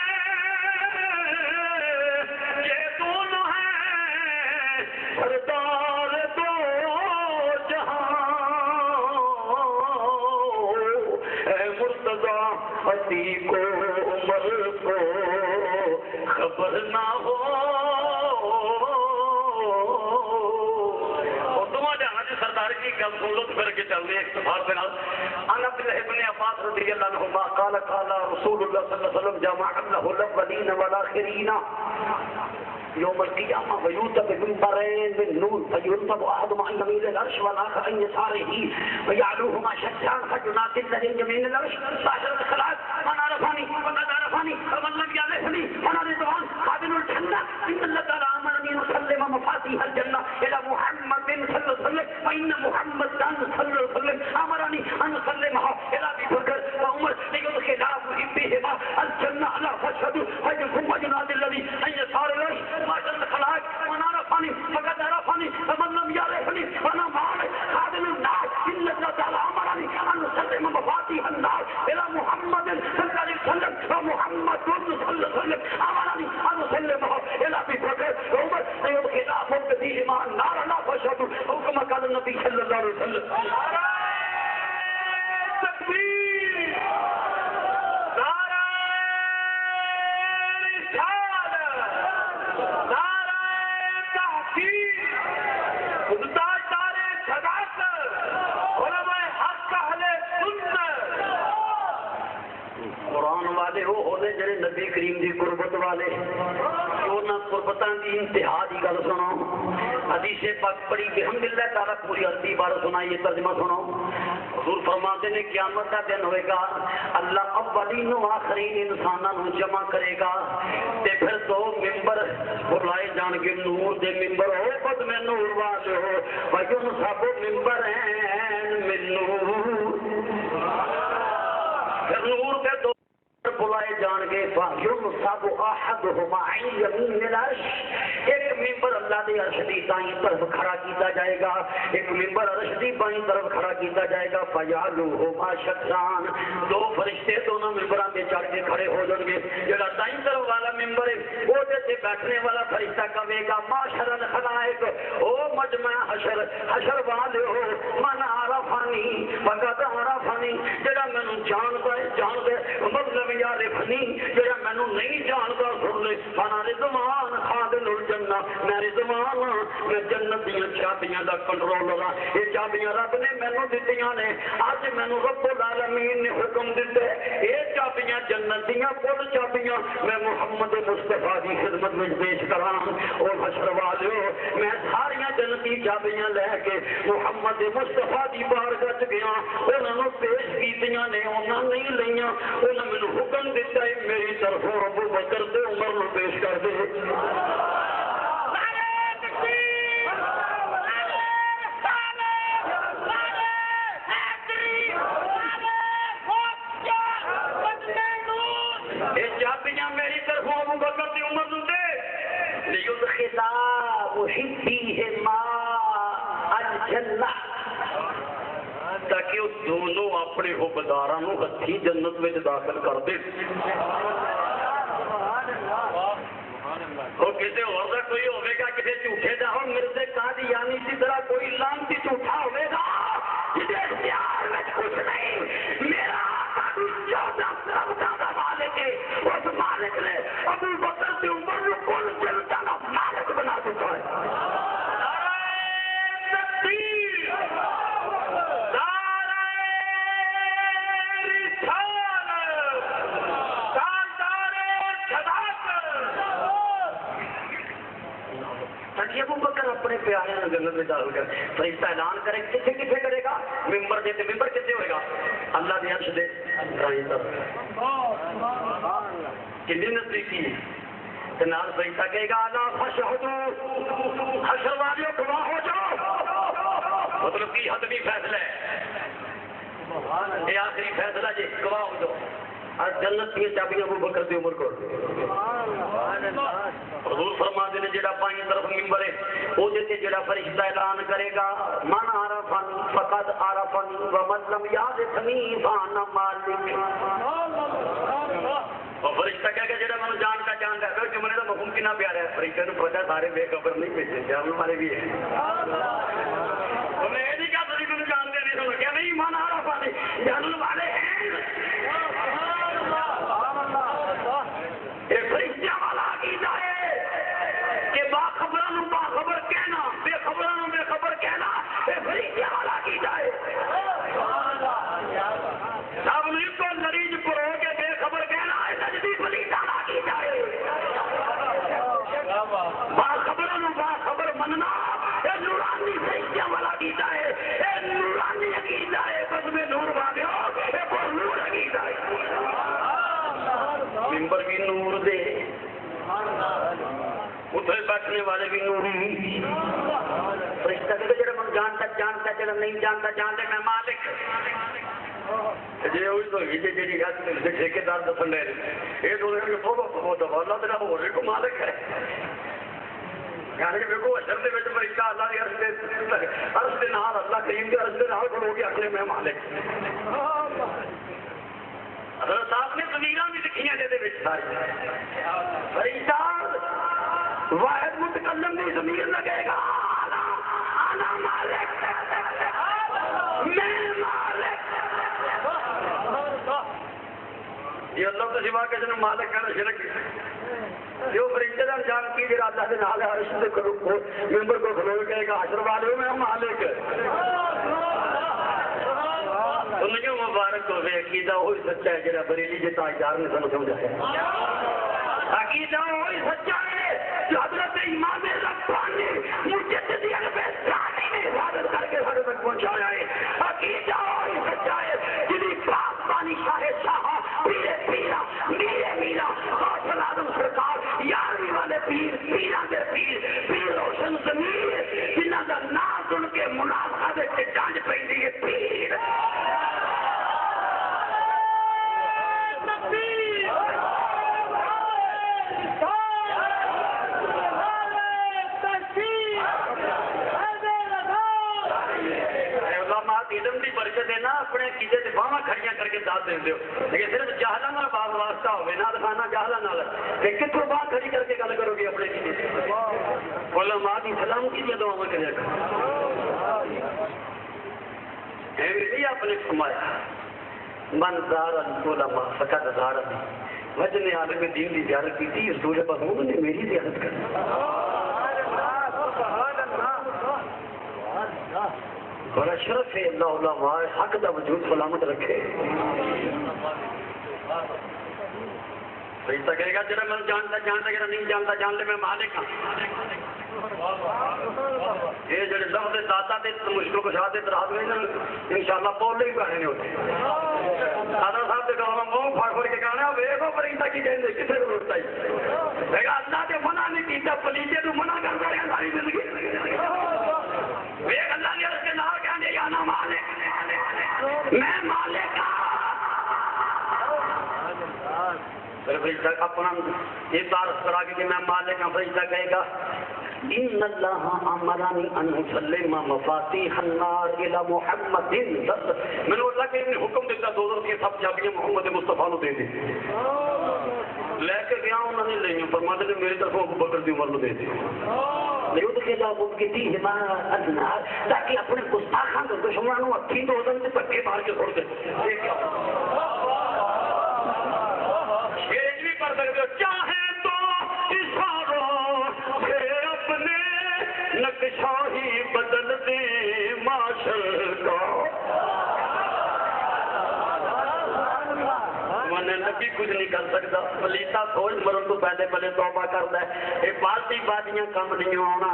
یہ دونوں ہیں سردار دو جہاں اے مرتضی عتیق کو عمر کو خبر نہ ہو سردار کی گل سنت کر کے چل رہی ہے اختصار کے نال ان عبد الله ابن عباس رضی اللہ عنہما قال قال رسول اللہ صلی اللہ علیہ وسلم جمع الله الاولین والآخرین يوم القيامة ويوتى بمنبرين من نور فينصب أحدهم عن يمين العرش والآخر عن يساره ويعلوهما شتان خجلات الذين يمين العرش باشرة الخلاق من عرفاني وقد عرفاني ومن لم يعرفني فأنا رضوان خادم الجنة إن الله تعالى أمرني أن أسلم مفاتيح الجنة إلى محمد صلى الله عليه وسلم فإن محمد صلى الله عليه وسلم أمرني أن أسلمها إلى أبي بكر وعمر ليدخل بهما الجنة على فاشهدوا فيكم وجناد الذي أن يسار العرش باشرة الخلاق من عرفني فقد عرفني ومن لم يعرفني فأنا معه خادم النار إن الله تعالى أمرني أن أسلم مفاتيح النار إلى محمد صلى الله عليه وسلم ومحمد صلى الله عليه وسلم أمرني أن أسلمها إلى أبي بكر وعمر ليدخل بهما النار لا فاشهدوا أو كما قال النبي صلى الله عليه وسلم جڑے نبی کریم دی قربت والے انہاں قربتاں دی انتہا دی گل سنو حدیث پاک پڑھی بحمدللہ تعالی پوری عربی بار سنائی ترجمہ سنو حضور فرماتے ہیں قیامت کا دن ہوئے گا اللہ اولین و آخرین انساناں نو جمع کرے گا تے پھر دو ممبر بلائے جان گے نور دے ممبر ہو خود میں نور والے ہو وجن سب ممبر ہیں من نور پھر نور دے دو بلائے جان گے فَيُنْصَبُ أَحَدُهُمَا عِنْ يَمِينِ الْعَرْشِ ایک ممبر اللہ دے عرش دی دائیں طرف کھڑا کیتا جائے گا ایک ممبر عرش دی بائیں طرف کھڑا کیتا جائے گا فَيَعْلُوهُمَا شَتْرَانِ دو فرشتے دونوں ممبران پہ چڑھ کے کھڑے ہو جائیں گے جڑا دائیں طرف والا ممبر ہے وہ جیسے بیٹھنے والا فرشتہ کہے گا معاشر الخلائق او مجمع حشر حشر والے ہو من عرفانی فقد عرفانی جڑا میں جانتا ہے مطلب یارفنی جڑا مینوں نہیں جانتا سن لے انا رضوان خادم الجنہ میں رضوان میں جنت دی چابیاں دا کنٹرول ہاں یہ چابیاں رب نے مینوں دتیاں نے اج مینوں رب العالمین نے حکم دتا ہے یہ چابیاں جنت دیاں کل چابیاں میں محمد مصطفی دی خدمت میں پیش کراں اور حشر والو میں ساری جنتی چابیاں لے کے محمد مصطفی دی بارگاہ وچ گیا انہاں نوں پیش کیتیاں نے انہاں نہیں لیاں انہاں مینوں حکم دیتا ہے میری طرف ابو بکر سے عمر نو پیش کر دے چابیاں میری طرف ابو بکر سے عمر نو دے لیدخلا محبیہما الجنہ تاکہ وہ دونوں اپنے حبداراں نو ہتھی جنت میں داخل کر دے اور کسی اور کا کوئی ہوئے گا کسی جھوٹے دا ہو مرزے قادیانی کی طرح کوئی لانتی جھوٹا ہوئے گا اختیار میں کچھ نہیں، میرا آقا جو سب زیادہ مالک ہے، اس مالک نے ابو بکر سے عمر کو کل جلتا کا مالک بنا دیتا ہے۔ ابو بکر اپنے پیارے جنت میں داخل کر فرشتہ اعلان کرے، کتنے کتنے کرے گا؟ ممبر دے ممبر کتنے ہوئے گا؟ اللہ دے عرش دے کتنی نزدیکی ہے؟ نال فرشتہ کہے گا اللہ فشہدو، حشر والیوں گواہ ہو جاؤ۔ مطلب کہ حتمی فیصلہ ہے، یہ آخری فیصلہ جی، گواہ ہو جاؤ۔ اور جنت کی چابیاں ابو بکر دی عمر کو حضور فرماتے ہیں جڑا پائیں طرف ممبر ہے وہ جتے جڑا فرشتہ اعلان کرے گا من عرفن فقد عرفن ومن لم یعرفنی فانا مالک۔ اور فرشتہ کہے گا جڑا میں جانتا جانتا ہے کہ میں نے مفہوم کتنا پیارا ہے، فرشتہ نے پتا سارے بے خبر نہیں بھیجے جان ہمارے بھی ہے۔ میں یہ نہیں کہا فرشتہ نے جانتے نہیں سن کیا نہیں من عرفن جاننے والے ہیں۔ یہ فرشتہ والا عقیدہ ہے کہ باخبرانوں باخبر کہنا، بے خبرانوں بے خبر کہنا، یہ فرشتہ والا عقیدہ ہے۔ سب نے کو مریض پر ہو کے بے خبر کہنا ہے، تجدید فرشتہ والا عقیدہ ہے۔ باخبرانوں باخبر مننا یہ نورانی فرشتہ والا عقیدہ ہے، یہ نورانی عقیدہ ہے۔ بس میں نور والیو یہ پر نور عقیدہ ہے۔ ممبر بھی نور دے، اتنے بیٹھنے والے بھی نور ہی۔ فرشتہ کہ جڑا من جانتا جانتا جڑا نہیں جانتا جانتے میں مالک جی ہوئی تو ہی جی ٹھیکیدار دسن رہے یہ تو بہت اللہ تیرا ہو رہے کو مالک ہے یعنی کہ دیکھو اشر دے وچ فرشتہ اللہ کے عرش دے نال اللہ کریم کے عرش دے نال کھلو کے آخر میں مالک۔ حضرت صاحب نے ضمیراں بھی لکھیاں دے وچ ساری فرشتہ واحد متکلم دی ضمیر لگے گا انا مالک میں مالک۔ یہ اللہ تو سوا کسی نے مالک کہنا شرک جو فرشتے کا جان کی جڑا اللہ کے نال عرش دے ممبر کو کھلو کے کہے گا حشر والے میں مالک۔ انہیں مبارک ہو عقیدہ وہی سچا ہے جڑا بریلی کے تاجدار نے سمجھ سمجھایا۔ عقیدہ وہی سچا ہے جو حضرت امام ربانی مجدد البستانی نے حفاظت کر کے ہر تک پہنچایا ہے۔ عقیدہ وہی سچا ہے جنہیں پاک بانی شاہ شاہ پیر پیرا میرے میرا غوث العظم سرکار یارویں والے پیر پیران دے پیر پیر روشن ضمیر جنہاں دا نام سن کے منافقہ دے جانچ پہنی ہے پیر۔ علم کی برکت ہے نا اپنے عقیدے سے باہاں کھڑیاں کر کے داد دے ہو لیکن صرف جہلاں نال باغ واسطہ ہوئے نہ دکھانا جہلاں نال کتوں باہاں کھڑی کر کے گل کرو گے اپنے عقیدے سے علماء کی سلام کی دعا کریا کرے آپ نے فرمایا من زار العلماء فقد زارنی وجہ نے عالم دین کی زیارت کی تھی رسول محمود نے میری زیارت کر بڑا شرف ہے اللہ علماء حق دا وجود سلامت رکھے۔ فرشتہ کہے گا جڑا میں جانتا جانتا جڑا نہیں جانتا جان لے میں مالک ہوں۔ یہ جڑے لفظ داتا تے مشکل کو شاہ تے رات میں انشاءاللہ بولنے ہی پڑھنے ہوتے دادا صاحب کے کہا منہ پھاڑ پھاڑ کے کہنا ویکھو فرشتہ کی کہندے کتنے کو اٹھتا ہی میں اللہ نے منع نہیں کیتا پلیتے تو منع کرتا رہا ساری زندگی ویکھ اللہ نے اس کے نام کہنے یا نہ مالک میں مالک پھر فرشتہ اپنا یہ تعارف کرا کے کہ میں مالک ہوں فرشتہ کہے گا ان اللہ امرانی ان اسلم مفاتیح النار الى محمد میں نے اللہ کے حکم دیتا دوزخ کی سب چابیاں محمد مصطفیٰ کو دے دی لے کے گیا انہوں نے لیں فرماتے نے میری طرف ابو بکر دی عمر دے دی یود کے لوگ کی تھی تاکہ اپنے گستاخاں کے دشمنوں اکھی تو ادھر سے پکے مار کے چھوڑ دے یہ کیا شیر بھی پڑھ سکتے ہو چاہے تو اشاروں سے اپنے نقشہ ہی بدل دے معاشر کا نبی کچھ نہیں کر سکتا پلیتا سوچ مرن تو پہلے توبہ کرتا ہے یہ پارٹی بازیاں کم نہیں آنا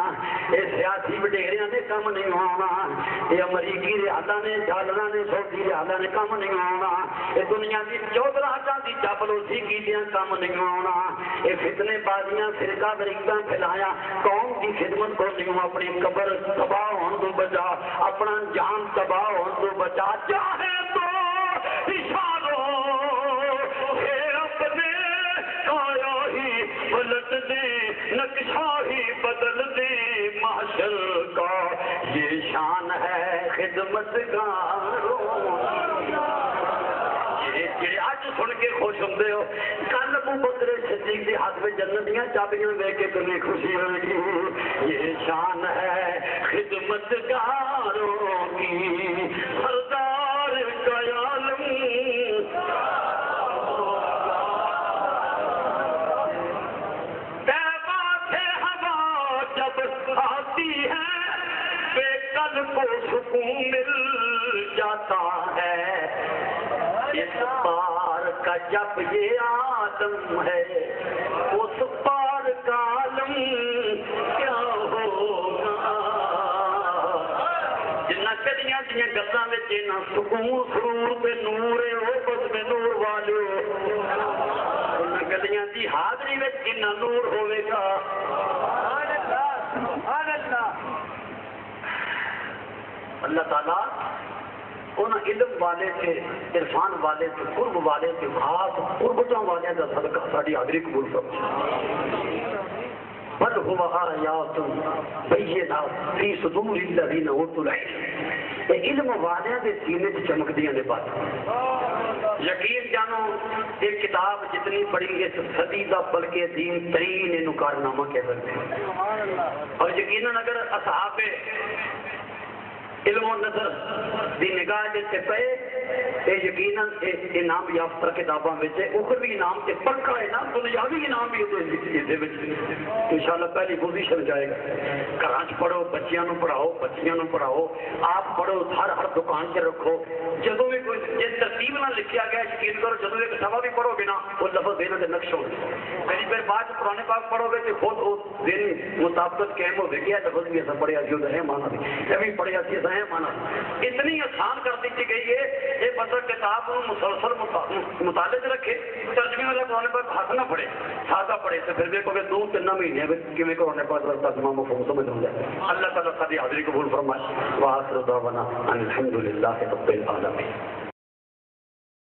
یہ سیاسی وڈیریاں نے کم نہیں آنا یہ امریکی ریاضاں نے جالنا نے سعودی ریاضاں نے کم نہیں آنا یہ دنیا کی چودراہٹاں کی چاپلوسی کیتیاں کم نہیں آنا یہ فتنے بازیاں فرقہ طریقہ پھیلایا قوم کی خدمت کو نہیں اپنی قبر تباہ ہونے تو بچا اپنا جان تباہ ہونے تو بچا چاہے تو اشاروں پلٹ دے نقشہ ہی بدل دے معاشر کا یہ شان ہے خدمت گاروں یہ آج سن کے خوش ہوندے ہو کل ابو بکر صدیق کے ہاتھ میں جنت دیاں چابیاں لے کے تمہیں خوشی ہوئے گی یہ شان ہے خدمت گاروں کی سردار کا عالم آتی ہے بے کل کو سکون مل جاتا ہے اس پار کا جب یہ عالم ہے اس پار کا عالم کیا ہوگا جنہ کدیاں دیاں گلاں وچ نہ سکون سرور تے نور ہے او بس میں نور والو جنہ کدیاں دی حاضری وچ جنہ نور ہوے گا اللہ تعالیٰ ان علم والے سے عرفان والے سے قرب والے سے خاص قربتوں والے کا صدقہ ساری حاضری قبول فرمائے بل هو آیات بینات فی صدور الذین اوتوا العلم علم والے دے سینے تے چمکدیاں نے بات یقین جانو ایک کتاب جتنی پڑھی اس صدی دا بلکہ دین ترین انو کارنامہ کہہ سکتے ہیں اور یقیناً اگر اصحاب علم و نظر دی نگاہ جیسے پہے یہ یقیناً انعام یافتہ کتاباں بچے اخروی انعام کے پکا انعام دنیاوی انعام بھی انشاءاللہ پہلی پوزیشن جائے گا گھراں پڑھو بچیاں نو پڑھاؤ آپ پڑھو ہر دکان سے رکھو جدو بھی کوئی جس ترتیب نہ لکھیا گیا یقین کرو جدو ایک سوا بھی پڑھو گے نا وہ لفظ دینا کے نقش ہو کئی پھر بعد قرآن پاک پڑھو گے تو خود دن مطابقت قائم ہو گئی لفظ بھی ایسا پڑھیا سی ہے مانا بھی بھی پڑھیا سی ہے مانا اتنی آسان کر دی گئی ہے یہ بندہ کتاب مسلسل مطالعے رکھے ترجمے والا قرآن پاک ہاتھ نہ پڑے سادہ پڑے تو پھر دیکھو گے 2-3 مہینے میں قرآن پاک ترجمہ مفہوم سمجھ ہو جائے اللہ تعالیٰ ساری حاضری قبول فرمائے وآخر دعوانا ان الحمد للہ رب العالمین